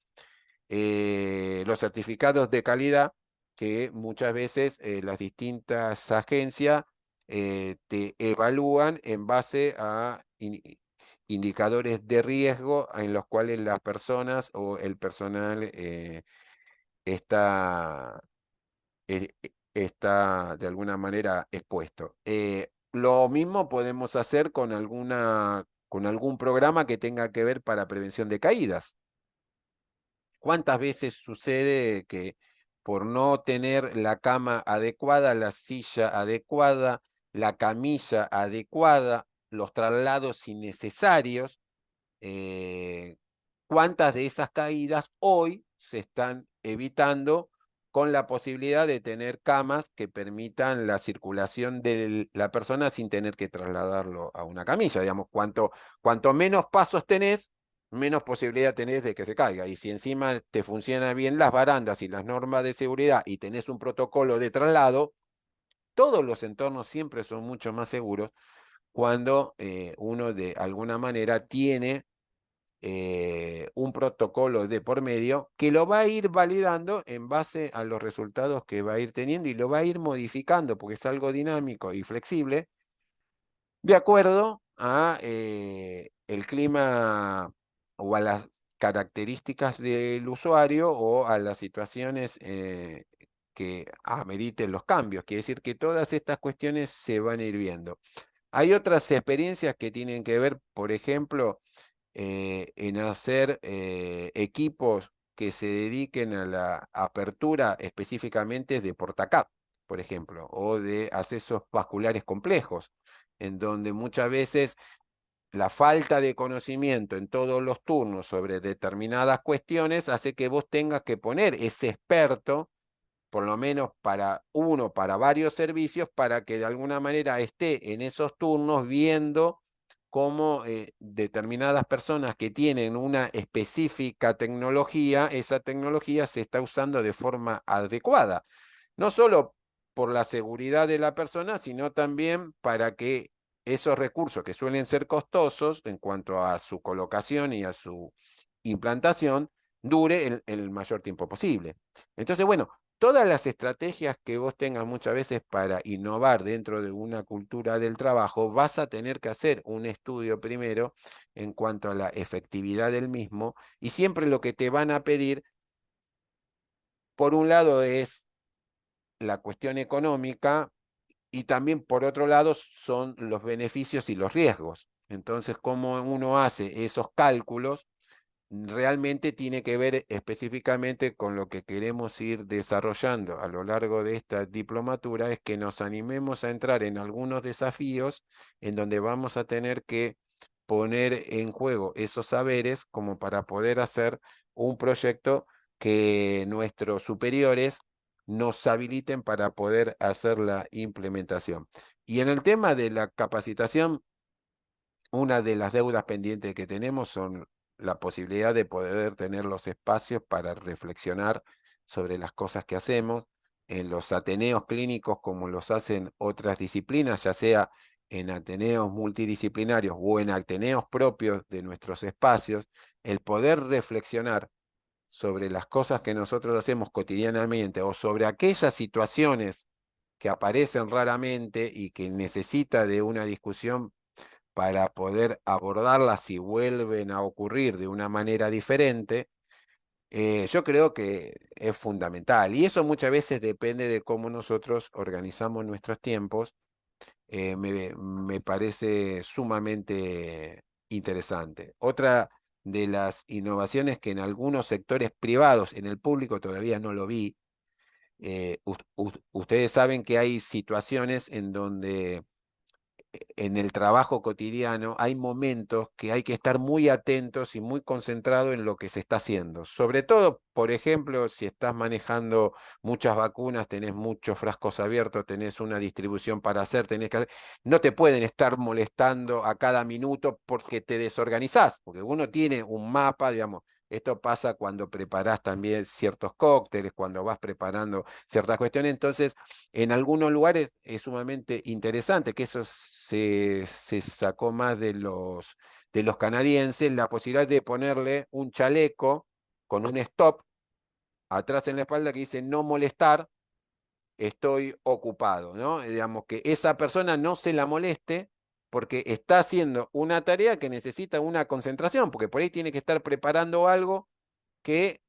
Speaker 1: los certificados de calidad que muchas veces las distintas agencias te evalúan en base a indicadores de riesgo en los cuales las personas o el personal está, está de alguna manera expuesto. Lo mismo podemos hacer con algún programa que tenga que ver para prevención de caídas. ¿Cuántas veces sucede que por no tener la cama adecuada, la silla adecuada, la camilla adecuada, los traslados innecesarios, eh, cuántas de esas caídas hoy se están evitando con la posibilidad de tener camas que permitan la circulación de la persona sin tener que trasladarlo a una camilla? Digamos, cuanto menos pasos tenés, menos posibilidad tenés de que se caiga. Y si encima te funcionan bien las barandas y las normas de seguridad y tenés un protocolo de traslado, todos los entornos siempre son mucho más seguros cuando uno de alguna manera tiene un protocolo de por medio que lo va a ir validando en base a los resultados que va a ir teniendo y lo va a ir modificando porque es algo dinámico y flexible de acuerdo a el clima o a las características del usuario o a las situaciones que ameriten los cambios. Quiere decir que todas estas cuestiones se van a ir viendo. Hay otras experiencias que tienen que ver, por ejemplo, en hacer equipos que se dediquen a la apertura específicamente de portacap, por ejemplo, o de accesos vasculares complejos, en donde muchas veces la falta de conocimiento en todos los turnos sobre determinadas cuestiones hace que vos tengas que poner ese experto por lo menos para varios servicios, para que de alguna manera esté en esos turnos viendo cómo determinadas personas que tienen una específica tecnología, esa tecnología se está usando de forma adecuada. No solo por la seguridad de la persona, sino también para que esos recursos que suelen ser costosos en cuanto a su colocación y a su implantación, dure el mayor tiempo posible. Entonces, bueno, todas las estrategias que vos tengas muchas veces para innovar dentro de una cultura del trabajo, vas a tener que hacer un estudio primero en cuanto a la efectividad del mismo y siempre lo que te van a pedir, por un lado, es la cuestión económica y también, por otro lado, son los beneficios y los riesgos. Entonces, cómo uno hace esos cálculos realmente tiene que ver específicamente con lo que queremos ir desarrollando a lo largo de esta diplomatura, es que nos animemos a entrar en algunos desafíos en donde vamos a tener que poner en juego esos saberes como para poder hacer un proyecto que nuestros superiores nos habiliten para poder hacer la implementación. Y en el tema de la capacitación, una de las deudas pendientes que tenemos son la posibilidad de poder tener los espacios para reflexionar sobre las cosas que hacemos en los ateneos clínicos como los hacen otras disciplinas, ya sea en ateneos multidisciplinarios o en ateneos propios de nuestros espacios, el poder reflexionar sobre las cosas que nosotros hacemos cotidianamente o sobre aquellas situaciones que aparecen raramente y que necesita de una discusión para poder abordarlas si vuelven a ocurrir de una manera diferente, yo creo que es fundamental. Y eso muchas veces depende de cómo nosotros organizamos nuestros tiempos. Me parece sumamente interesante. Otra de las innovaciones que en algunos sectores privados, en el público todavía no lo vi, ustedes saben que hay situaciones en donde en el trabajo cotidiano hay momentos que hay que estar muy atentos y muy concentrados en lo que se está haciendo. Sobre todo, por ejemplo, si estás manejando muchas vacunas, tenés muchos frascos abiertos, tenés una distribución para hacer, no te pueden estar molestando a cada minuto porque te desorganizás, porque uno tiene un mapa, digamos, Esto pasa cuando preparás también ciertos cócteles, cuando vas preparando ciertas cuestiones. Entonces, en algunos lugares es sumamente interesante, que eso se sacó más de los canadienses, la posibilidad de ponerle un chaleco con un stop atrás en la espalda que dice no molestar, estoy ocupado, ¿no? Digamos que esa persona no se la moleste porque está haciendo una tarea que necesita una concentración, porque por ahí tiene que estar preparando algo que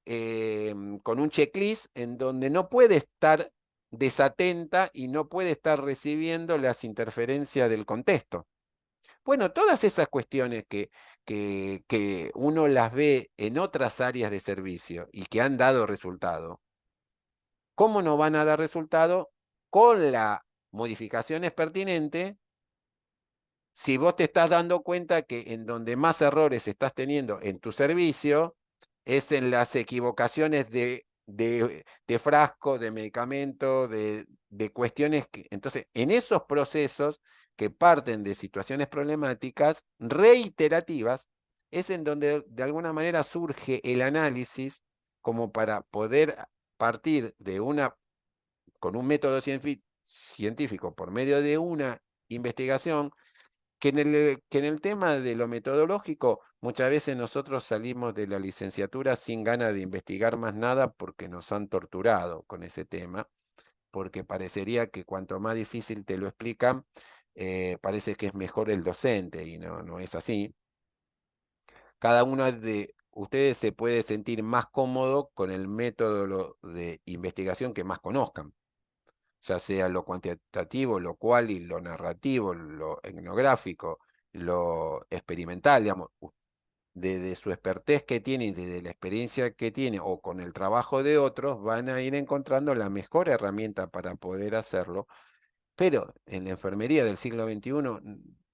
Speaker 1: con un checklist en donde no puede estar desatenta y no puede estar recibiendo las interferencias del contexto. Bueno, todas esas cuestiones que uno las ve en otras áreas de servicio y que han dado resultado, ¿cómo no van a dar resultado con las modificaciones pertinentes si vos te estás dando cuenta que en donde más errores estás teniendo en tu servicio es en las equivocaciones de frasco, de medicamento, de cuestiones que... Entonces, en esos procesos que parten de situaciones problemáticas reiterativas, es en donde de alguna manera surge el análisis como para poder partir de una, con un método científico por medio de una investigación que en el tema de lo metodológico, muchas veces nosotros salimos de la licenciatura sin ganas de investigar más nada porque nos han torturado con ese tema, porque parecería que cuanto más difícil te lo explican, parece que es mejor el docente y no, no es así. Cada uno de ustedes se puede sentir más cómodo con el método de investigación que más conozcan, ya sea lo cuantitativo, lo cual y lo narrativo, lo etnográfico, lo experimental, digamos, desde su expertez que tiene y desde la experiencia que tiene o con el trabajo de otros, van a ir encontrando la mejor herramienta para poder hacerlo, pero en la enfermería del siglo XXI,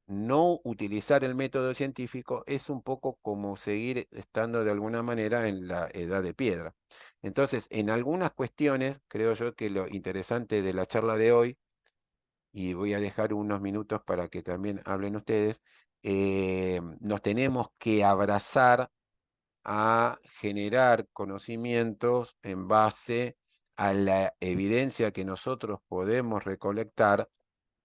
Speaker 1: no utilizar el método científico es un poco como seguir estando de alguna manera en la edad de piedra. Entonces, en algunas cuestiones, creo yo que lo interesante de la charla de hoy, y voy a dejar unos minutos para que también hablen ustedes, nos tenemos que abrazar a generar conocimientos en base a la evidencia que nosotros podemos recolectar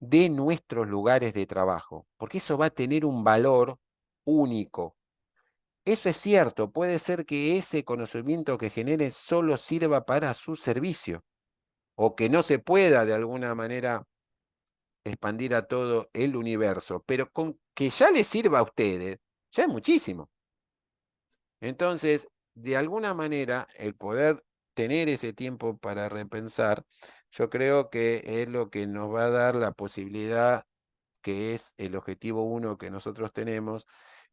Speaker 1: de nuestros lugares de trabajo, porque eso va a tener un valor único. Eso es cierto, puede ser que ese conocimiento que genere solo sirva para su servicio, o que no se pueda de alguna manera expandir a todo el universo, pero con que ya les sirva a ustedes, ya es muchísimo. Entonces, de alguna manera, el poder tener ese tiempo para repensar, yo creo que es lo que nos va a dar la posibilidad, que es el objetivo uno que nosotros tenemos,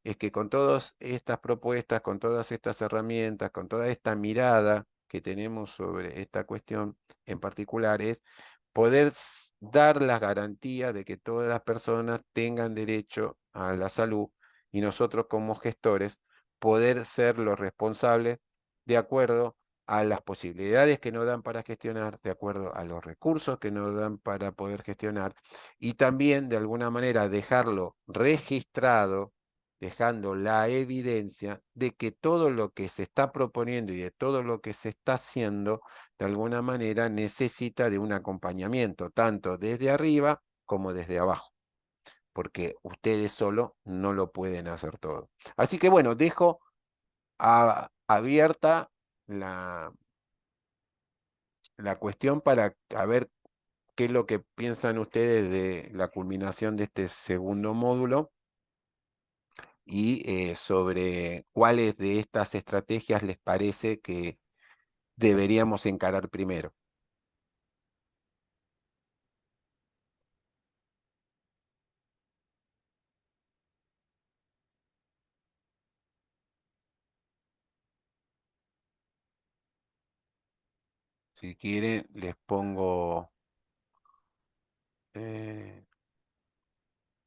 Speaker 1: es que con todas estas propuestas, con todas estas herramientas, con toda esta mirada que tenemos sobre esta cuestión en particular, es poder dar las garantías de que todas las personas tengan derecho a la salud y nosotros como gestores poder ser los responsables de acuerdo a las posibilidades que nos dan para gestionar, de acuerdo a los recursos que nos dan para poder gestionar y también de alguna manera dejarlo registrado, dejando la evidencia de que todo lo que se está proponiendo y de todo lo que se está haciendo, de alguna manera necesita de un acompañamiento, tanto desde arriba como desde abajo, porque ustedes solo no lo pueden hacer todo. Así que bueno, dejo abierta la cuestión para a ver qué es lo que piensan ustedes de la culminación de este segundo módulo y sobre cuáles de estas estrategias les parece que deberíamos encarar primero. Si quieren, les pongo eh,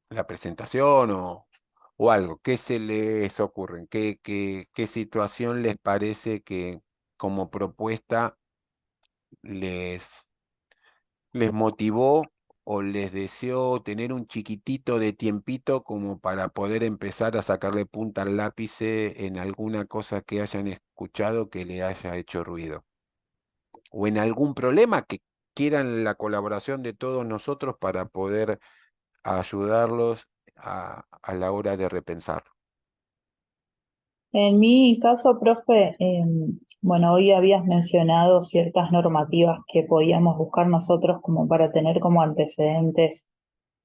Speaker 1: la presentación o algo. ¿Qué se les ocurre? ¿Qué situación les parece que como propuesta les motivó o les deseo tener un chiquitito de tiempito como para poder empezar a sacarle punta al lápice en alguna cosa que hayan escuchado que le haya hecho ruido, o en algún problema que quieran la colaboración de todos nosotros para poder ayudarlos a la hora de repensar.
Speaker 3: En mi caso, profe, bueno, hoy habías mencionado ciertas normativas que podíamos buscar nosotros como para tener como antecedentes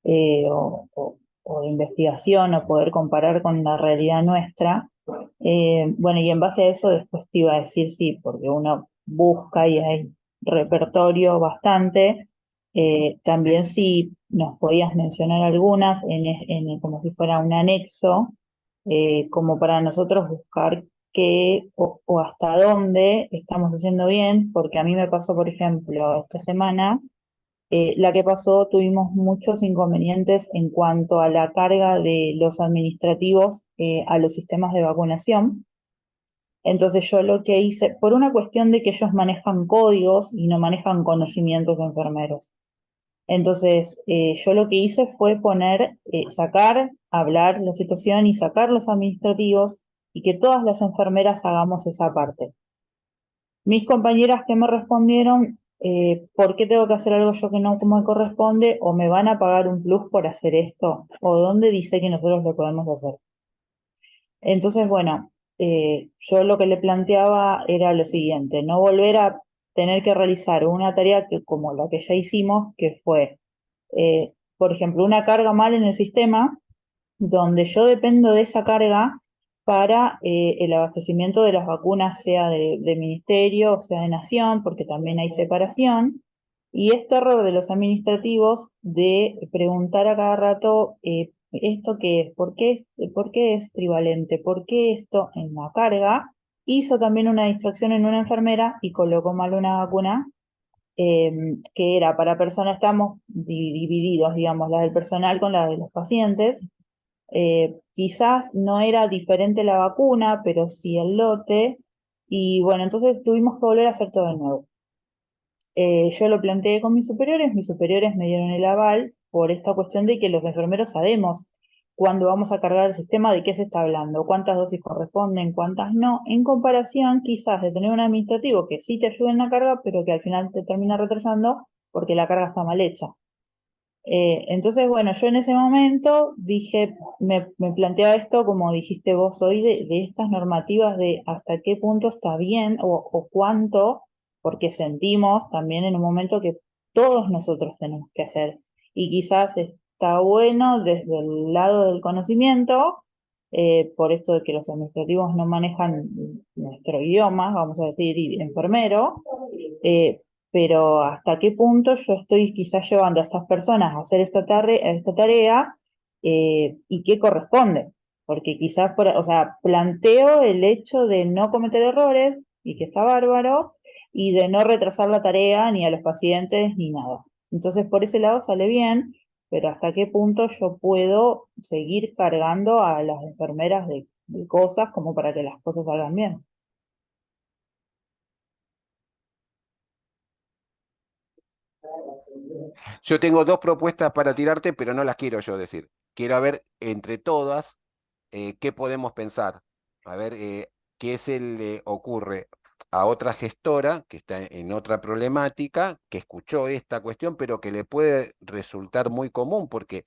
Speaker 3: o de investigación o poder comparar con la realidad nuestra. Bueno, y en base a eso después te iba a decir sí, porque uno busca y hay repertorio bastante. También si nos podías mencionar algunas como si fuera un anexo, como para nosotros buscar qué o hasta dónde estamos haciendo bien, porque a mí me pasó, por ejemplo, esta semana la que pasó, tuvimos muchos inconvenientes en cuanto a la carga de los administrativos a los sistemas de vacunación. Entonces yo lo que hice, por una cuestión de que ellos manejan códigos y no manejan conocimientos enfermeros. Entonces yo lo que hice fue sacar, hablar la situación y sacar los administrativos y que todas las enfermeras hagamos esa parte. Mis compañeras que me respondieron, ¿por qué tengo que hacer algo yo que no como me corresponde? ¿O me van a pagar un plus por hacer esto? ¿O dónde dice que nosotros lo podemos hacer? Entonces, bueno, yo lo que le planteaba era lo siguiente, no volver a tener que realizar una tarea que, como la que ya hicimos, que fue, por ejemplo, una carga mal en el sistema, donde yo dependo de esa carga para el abastecimiento de las vacunas, sea de ministerio o sea de nación, porque también hay separación, y este error de los administrativos de preguntar a cada rato, ¿esto qué es? Por qué es trivalente? ¿Por qué esto en la carga? Hizo también una distracción en una enfermera y colocó mal una vacuna que era para personas, estamos divididos, digamos, la del personal con la de los pacientes, quizás no era diferente la vacuna, pero sí el lote. Y bueno, entonces tuvimos que volver a hacer todo de nuevo. Yo lo planteé con mis superiores me dieron el aval por esta cuestión de que los enfermeros sabemos cuándo vamos a cargar el sistema, de qué se está hablando, cuántas dosis corresponden, cuántas no, en comparación quizás de tener un administrativo que sí te ayude en la carga, pero que al final te termina retrasando porque la carga está mal hecha. Entonces, bueno, yo en ese momento dije, me planteaba esto, como dijiste vos hoy, de estas normativas de hasta qué punto está bien o cuánto, porque sentimos también en un momento que todos nosotros tenemos que hacer. Y quizás está bueno desde el lado del conocimiento, por esto de que los administrativos no manejan nuestro idioma, vamos a decir, enfermero, eh, pero hasta qué punto yo estoy quizás llevando a estas personas a hacer esta tarea y qué corresponde. Porque quizás, o sea, planteo el hecho de no cometer errores y que está bárbaro, y de no retrasar la tarea ni a los pacientes ni nada. Entonces, por ese lado sale bien, pero hasta qué punto yo puedo seguir cargando a las enfermeras de cosas como para que las cosas salgan bien.
Speaker 1: Yo tengo dos propuestas para tirarte, pero no las quiero yo decir. Quiero ver entre todas qué podemos pensar. A ver qué se le ocurre a otra gestora que está en otra problemática, que escuchó esta cuestión, pero que le puede resultar muy común, porque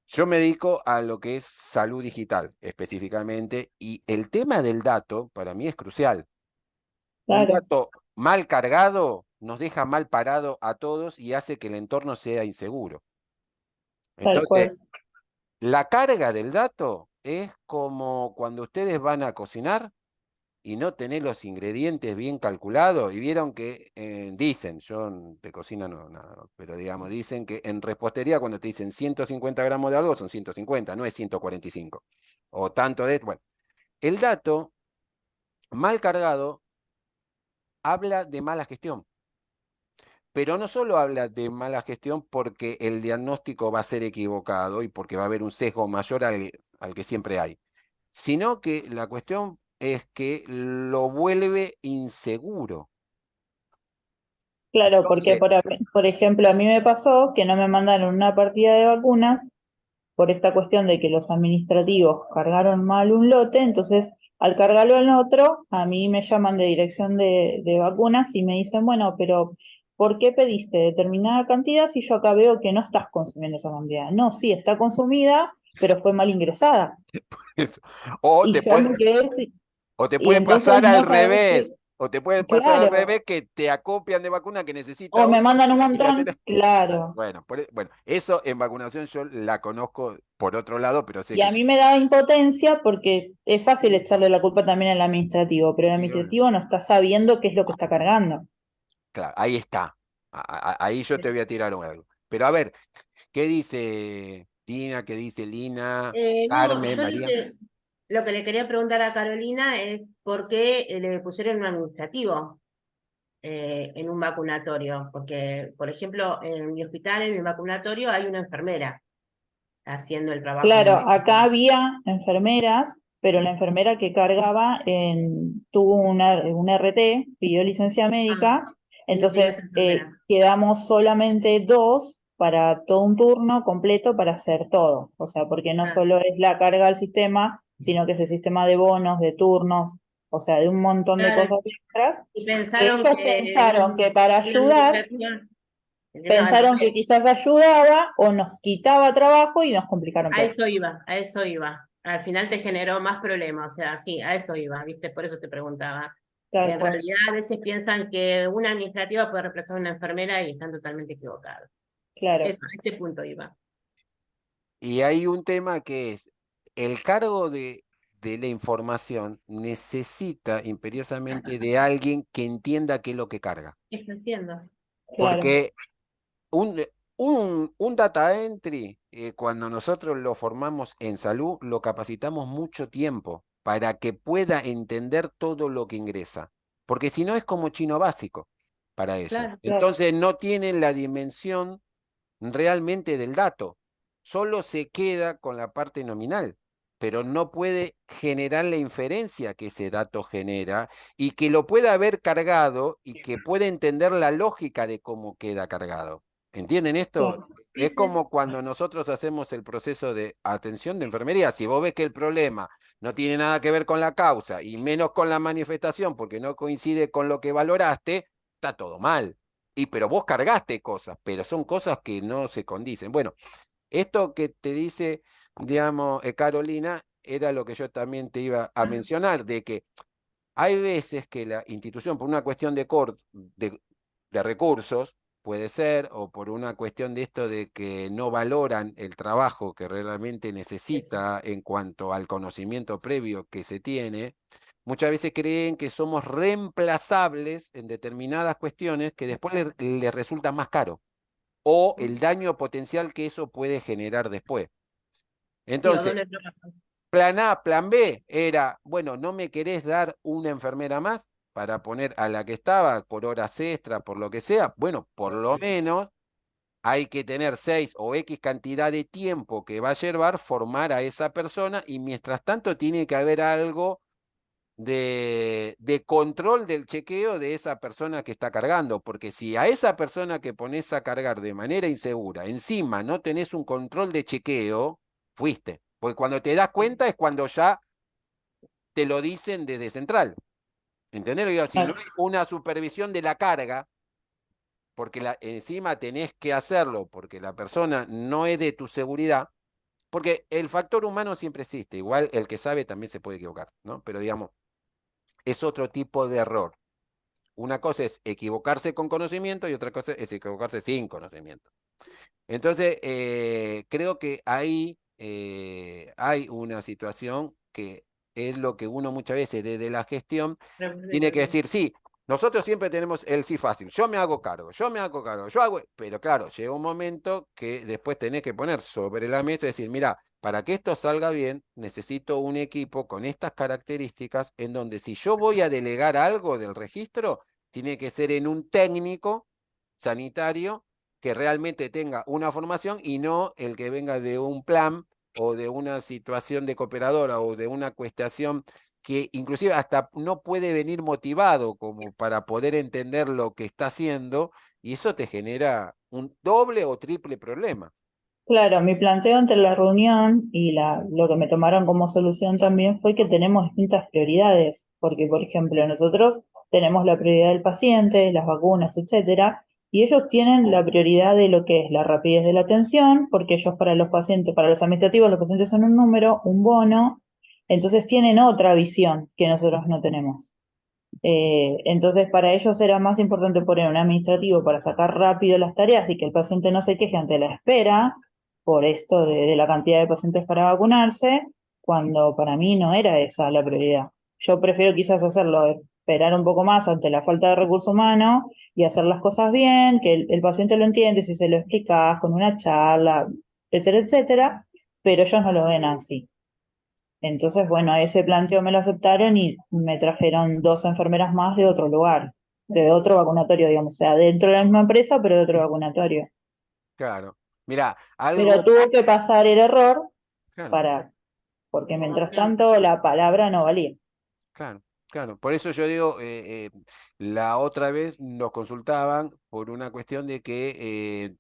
Speaker 1: yo me dedico a lo que es salud digital específicamente, y el tema del dato para mí es crucial. Un
Speaker 3: Claro,
Speaker 1: dato mal cargado nos deja mal parado a todos y hace que el entorno sea inseguro.
Speaker 3: tal
Speaker 1: Entonces,
Speaker 3: cual.
Speaker 1: la carga del dato es como cuando ustedes van a cocinar y no tenés los ingredientes bien calculados, y vieron que dicen, yo de cocina no, nada, pero digamos, dicen que en repostería cuando te dicen 150 gramos de algo son 150, no es 145. O tanto de... Bueno, el dato mal cargado habla de mala gestión. Pero no solo habla de mala gestión porque el diagnóstico va a ser equivocado y porque va a haber un sesgo mayor al que siempre hay, sino que la cuestión es que lo vuelve inseguro.
Speaker 3: Claro, porque
Speaker 1: Entonces,
Speaker 3: por ejemplo, a mí me pasó que no me mandaron una partida de vacunas por esta cuestión de que los administrativos cargaron mal un lote, entonces al cargarlo en otro, a mí me llaman de dirección de vacunas y me dicen, bueno, pero ¿por qué pediste determinada cantidad si yo acá veo que no estás consumiendo esa cantidad? No, sí, está consumida, pero fue mal ingresada.
Speaker 1: eso. O
Speaker 3: Y
Speaker 1: te
Speaker 3: yo
Speaker 1: puede,
Speaker 3: me quedé,
Speaker 1: o te
Speaker 3: y
Speaker 1: puede
Speaker 3: entonces
Speaker 1: pasar al
Speaker 3: no sabes qué,
Speaker 1: revés. O te puede pasar al
Speaker 3: claro,
Speaker 1: revés que te acopian de vacuna que
Speaker 3: o
Speaker 1: necesita
Speaker 3: me
Speaker 1: otro
Speaker 3: mandan un
Speaker 1: y la
Speaker 3: montón,
Speaker 1: tenés.
Speaker 3: claro.
Speaker 1: Bueno, bueno, eso en vacunación yo la conozco por otro lado, pero sé
Speaker 3: Y
Speaker 1: que
Speaker 3: a mí me da impotencia porque es fácil echarle la culpa también al administrativo, pero el
Speaker 1: sí, obvio.
Speaker 3: administrativo no está sabiendo qué es lo que está cargando.
Speaker 1: Claro, ahí está. Ahí yo te voy a tirar algo. Pero a ver, ¿qué dice Tina? ¿Qué dice Lina?
Speaker 4: No,
Speaker 1: Carmen,
Speaker 4: yo
Speaker 1: María.
Speaker 4: lo que le quería preguntar a Carolina es por qué le pusieron un administrativo en un vacunatorio. Porque, por ejemplo, en mi hospital, en mi vacunatorio, hay una enfermera haciendo el trabajo
Speaker 3: Claro,
Speaker 4: administrativo.
Speaker 3: acá había enfermeras, pero la enfermera que cargaba tuvo un RT, pidió licencia
Speaker 4: Ah,
Speaker 3: médica,
Speaker 4: y no tenía esa
Speaker 3: entonces
Speaker 4: enfermera.
Speaker 3: quedamos solamente dos para todo un turno completo para hacer todo. O sea, porque no
Speaker 4: Ah,
Speaker 3: solo es la carga del sistema, sino que es el sistema de bonos, de turnos, o sea, de un montón de
Speaker 4: claro.
Speaker 3: cosas extras,
Speaker 4: Y
Speaker 3: que
Speaker 4: pensaron
Speaker 3: ellos
Speaker 4: que
Speaker 3: pensaron que para
Speaker 4: una
Speaker 3: ayudar,
Speaker 4: administrativa, no, al
Speaker 3: pensaron que
Speaker 4: revés.
Speaker 3: quizás ayudaba o nos quitaba trabajo y nos complicaron
Speaker 4: A
Speaker 3: todo.
Speaker 4: eso iba, a eso iba. Al final te generó más problemas, o sea, sí, a eso iba, ¿viste? Por eso te preguntaba.
Speaker 3: Tal
Speaker 4: En
Speaker 3: cual.
Speaker 4: realidad, a veces piensan que una administrativa puede reemplazar a una enfermera y están totalmente equivocados.
Speaker 3: Claro,
Speaker 4: Eso, a ese punto iba.
Speaker 1: Y hay un tema que es el cargo de la información necesita imperiosamente de alguien que entienda qué es lo que carga.
Speaker 4: Eso entiendo.
Speaker 3: claro,
Speaker 1: Porque un, un data entry, cuando nosotros lo formamos en salud, lo capacitamos mucho tiempo para que pueda entender todo lo que ingresa. Porque si no es como chino básico para ellos.
Speaker 4: Claro.
Speaker 3: claro,
Speaker 1: Entonces no tienen la dimensión realmente del dato. Solo se queda con la parte nominal, pero no puede generar la inferencia que ese dato genera y que lo pueda haber cargado y que pueda entender la lógica de cómo queda cargado. ¿Entienden esto?
Speaker 3: claro,
Speaker 4: Sí,
Speaker 1: Es
Speaker 4: sí.
Speaker 1: como cuando nosotros hacemos el proceso de atención de enfermería. Si vos ves que el problema no tiene nada que ver con la causa y menos con la manifestación porque no coincide con lo que valoraste, está todo mal. Y pero vos cargaste cosas, pero son cosas que no se condicen. Bueno, esto que te dice, digamos, Carolina, era lo que yo también te iba a mencionar, de que hay veces que la institución, por una cuestión de recursos, puede ser, o por una cuestión de esto de que no valoran el trabajo que realmente necesita en cuanto al conocimiento previo que se tiene, muchas veces creen que somos reemplazables en determinadas cuestiones que después les resulta más caro, o el daño potencial que eso puede generar después.
Speaker 4: Sí, o
Speaker 1: Entonces,
Speaker 4: doble trabajo.
Speaker 1: plan A, plan B era, bueno, ¿no me querés dar una enfermera más para poner a la que estaba por horas extra, por lo que sea? Bueno, por lo menos hay que tener 6 o X cantidad de tiempo que va a llevar formar a esa persona y mientras tanto tiene que haber algo de control del chequeo de esa persona que está cargando, porque si a esa persona que pones a cargar de manera insegura, encima no tenés un control de chequeo, fuiste. Porque cuando te das cuenta es cuando ya te lo dicen desde central. ¿Entendés? Digo, si no
Speaker 3: claro,
Speaker 1: es una supervisión de la carga, porque encima tenés que hacerlo, porque la persona no es de tu seguridad, porque el factor humano siempre existe, igual el que sabe también se puede equivocar, ¿no? Pero digamos, es otro tipo de error. Una cosa es equivocarse con conocimiento y otra cosa es equivocarse sin conocimiento. Entonces, creo que ahí hay una situación que es lo que uno muchas veces desde la gestión tiene que decir, sí, nosotros siempre tenemos el sí fácil, yo me hago cargo, yo me hago cargo, yo hago, pero claro, llega un momento que después tenés que poner sobre la mesa y decir, mira, para que esto salga bien, necesito un equipo con estas características en donde si yo voy a delegar algo del registro, tiene que ser en un técnico sanitario que realmente tenga una formación y no el que venga de un plan o de una situación de cooperadora o de una cuestión que inclusive hasta no puede venir motivado como para poder entender lo que está haciendo, y eso te genera un doble o triple problema.
Speaker 3: Claro, mi planteo entre la reunión y lo que me tomaron como solución también fue que tenemos distintas prioridades, porque por ejemplo nosotros tenemos la prioridad del paciente, las vacunas, etcétera, y ellos tienen la prioridad de lo que es la rapidez de la atención, porque ellos para los pacientes, para los administrativos, los pacientes son un número, un bono, entonces tienen otra visión que nosotros no tenemos. Entonces, para ellos era más importante poner un administrativo para sacar rápido las tareas y que el paciente no se queje ante la espera por esto de la cantidad de pacientes para vacunarse, cuando para mí no era esa la prioridad. Yo prefiero quizás hacerlo, esperar un poco más ante la falta de recurso humano y hacer las cosas bien, que el paciente lo entiende si se lo explicas con una charla, etcétera, etcétera, pero ellos no lo ven así. Entonces, bueno, ese planteo me lo aceptaron y me trajeron 2 enfermeras más de otro lugar, de otro vacunatorio, digamos, o sea, dentro de la misma empresa, pero de otro vacunatorio.
Speaker 1: Claro. Mira,
Speaker 3: Pero
Speaker 1: algo,
Speaker 3: tuvo que pasar el error
Speaker 1: claro,
Speaker 3: para, porque mientras tanto la palabra no valía.
Speaker 1: claro, claro. Por eso yo digo, la otra vez nos consultaban por una cuestión de que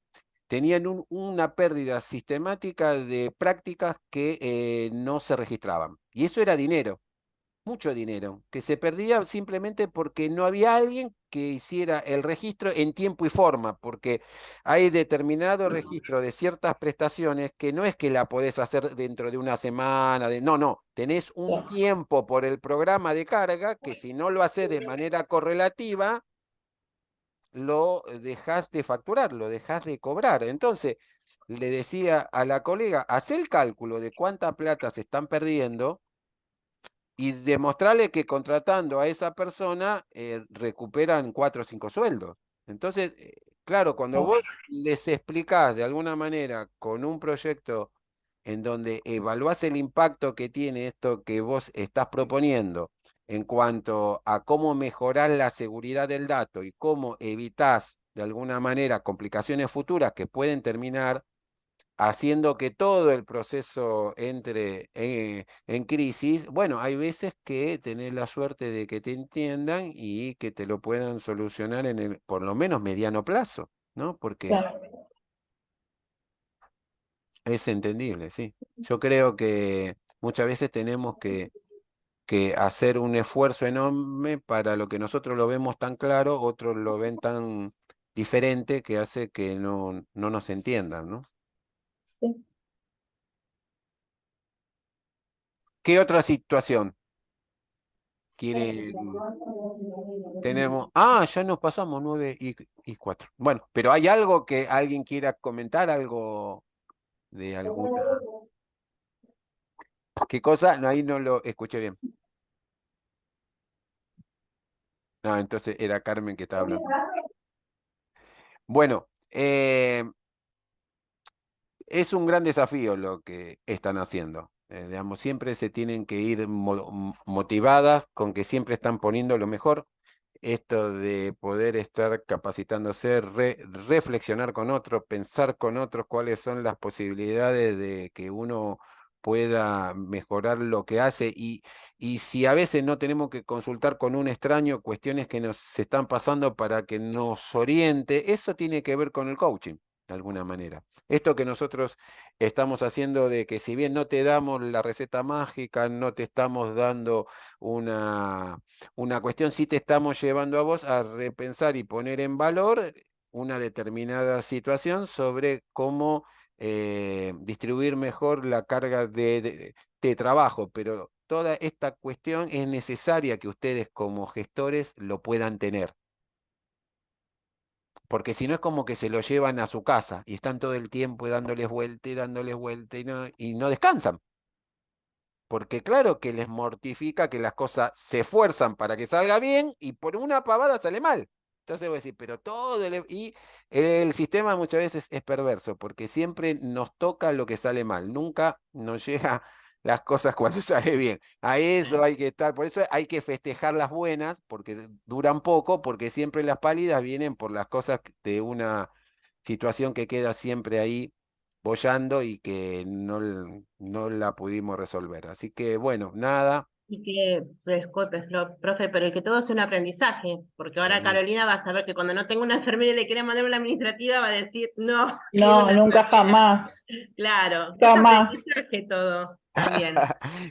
Speaker 1: tenían una pérdida sistemática de prácticas que no se registraban. Y eso era dinero, mucho dinero, que se perdía simplemente porque no había alguien que hiciera el registro en tiempo y forma, porque hay determinado registro de ciertas prestaciones que no es que la podés hacer dentro de una semana, no, no, tenés un tiempo por el programa de carga que si no lo haces de manera correlativa, lo dejas de facturar, lo dejas de cobrar. Entonces, le decía a la colega, haz el cálculo de cuánta plata se están perdiendo y demostrarle que contratando a esa persona recuperan 4 o 5 sueldos. Entonces, claro, cuando vos les explicás de alguna manera con un proyecto en donde evaluás el impacto que tiene esto que vos estás proponiendo en cuanto a cómo mejorar la seguridad del dato y cómo evitás de alguna manera complicaciones futuras que pueden terminar haciendo que todo el proceso entre en crisis, bueno, hay veces que tenés la suerte de que te entiendan y que te lo puedan solucionar en el, por lo menos, mediano plazo, ¿no? Porque
Speaker 3: Claro.
Speaker 1: es entendible, sí. Yo creo que muchas veces tenemos que hacer un esfuerzo enorme para lo que nosotros lo vemos tan claro, otros lo ven tan diferente que hace que no nos entiendan, ¿no?
Speaker 3: Sí.
Speaker 1: ¿Qué otra situación quiere? Tenemos, ya nos pasamos 9:04. Bueno, pero ¿hay algo que alguien quiera comentar? ¿Algo de alguna? ¿Qué cosa? No, ahí no lo escuché bien. Ah, entonces era Carmen que estaba hablando. Bueno, es un gran desafío lo que están haciendo. Digamos, siempre se tienen que ir motivadas con que siempre están poniendo lo mejor. Esto de poder estar capacitándose, reflexionar con otros, pensar con otros cuáles son las posibilidades de que uno pueda mejorar lo que hace y si a veces no tenemos que consultar con un extraño cuestiones que nos están pasando para que nos oriente, eso tiene que ver con el coaching, de alguna manera. Esto que nosotros estamos haciendo de que si bien no te damos la receta mágica, no te estamos dando una cuestión, sí te estamos llevando a vos a repensar y poner en valor una determinada situación sobre cómo distribuir mejor la carga de trabajo, pero toda esta cuestión es necesaria que ustedes como gestores lo puedan tener. Porque si no es como que se lo llevan a su casa y están todo el tiempo dándoles vuelta y no descansan. Porque claro que les mortifica que las cosas se esfuerzan para que salga bien y por una pavada sale mal. Entonces voy a decir, pero todo y el sistema muchas veces es perverso porque siempre nos toca lo que sale mal, nunca nos llega las cosas cuando sale bien. A eso hay que estar, por eso hay que festejar las buenas porque duran poco, porque siempre las pálidas vienen por las cosas de una situación que queda siempre ahí boyando y que no la pudimos resolver. Así que bueno, nada,
Speaker 4: Y que, disculpe, profe, pero que todo es un aprendizaje, porque ahora
Speaker 1: Sí.
Speaker 4: Carolina va a saber que cuando no tenga una enfermera y le quiera mandar una administrativa, va a decir, no, quiero
Speaker 3: No,
Speaker 4: una
Speaker 3: nunca
Speaker 4: enfermera.
Speaker 3: jamás,
Speaker 4: Claro, es
Speaker 3: jamás,
Speaker 4: aprendizaje todo también.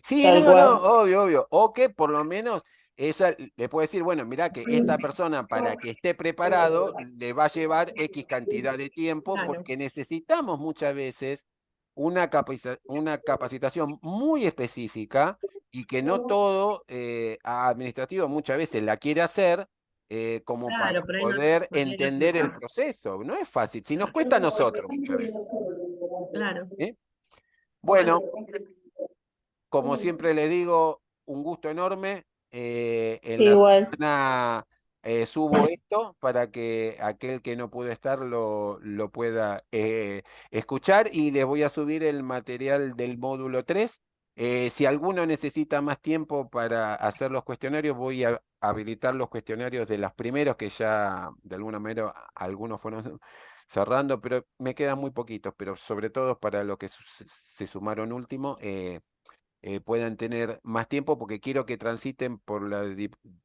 Speaker 1: Sí,
Speaker 3: tal
Speaker 1: no, no,
Speaker 3: cual.
Speaker 1: obvio, obvio. O que por lo menos esa le puede decir, bueno, mira que esta persona para que esté preparado le va a llevar X cantidad de tiempo
Speaker 4: Claro,
Speaker 1: porque necesitamos muchas veces una capacitación muy específica y que no todo administrativo muchas veces la quiere hacer como para
Speaker 4: claro, pero ahí no,
Speaker 1: poder
Speaker 4: por ahí no
Speaker 1: entender el
Speaker 4: aplica.
Speaker 1: proceso. No es fácil, si nos cuesta a nosotros muchas veces.
Speaker 4: Claro.
Speaker 1: ¿Eh?
Speaker 4: Bueno,
Speaker 1: Bueno. Como siempre les digo, un gusto enorme. En la
Speaker 3: Igual,
Speaker 1: semana subo esto para que aquel que no pudo estar lo pueda escuchar y les voy a subir el material del módulo 3. Si alguno necesita más tiempo para hacer los cuestionarios, voy a habilitar los cuestionarios de los primeros que ya de alguna manera algunos fueron cerrando, pero me quedan muy poquitos, pero sobre todo para los que se sumaron último. Puedan tener más tiempo porque quiero que transiten por la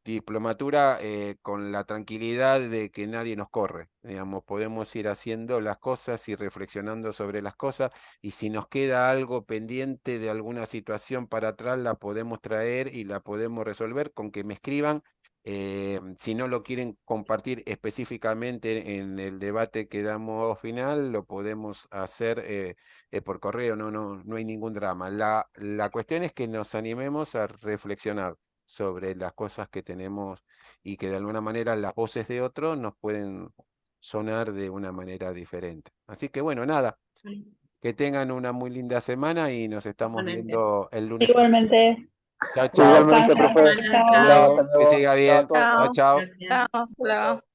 Speaker 1: diplomatura con la tranquilidad de que nadie nos corre. Digamos, podemos ir haciendo las cosas y reflexionando sobre las cosas y si nos queda algo pendiente de alguna situación para atrás, la podemos traer y la podemos resolver con que me escriban. Si no lo quieren compartir específicamente en el debate que damos final, lo podemos hacer por correo, no hay ningún drama. La cuestión es que nos animemos a reflexionar sobre las cosas que tenemos y que de alguna manera las voces de otros nos pueden sonar de una manera diferente. Así que bueno, nada, que tengan una muy linda semana y nos estamos
Speaker 4: igualmente.
Speaker 1: viendo el lunes próximo.
Speaker 3: igualmente,
Speaker 1: Chao, chao.
Speaker 5: Igualmente,
Speaker 3: descansen.
Speaker 5: profe.
Speaker 4: Bueno,
Speaker 1: Hasta
Speaker 3: Chao.
Speaker 5: Hasta luego,
Speaker 1: luego,
Speaker 5: hasta
Speaker 1: que
Speaker 5: luego.
Speaker 1: siga
Speaker 5: Chao a
Speaker 1: bien.
Speaker 5: todos.
Speaker 1: Chao,
Speaker 4: chao.
Speaker 1: chao.
Speaker 4: Gracias.
Speaker 2: Chao, hasta luego.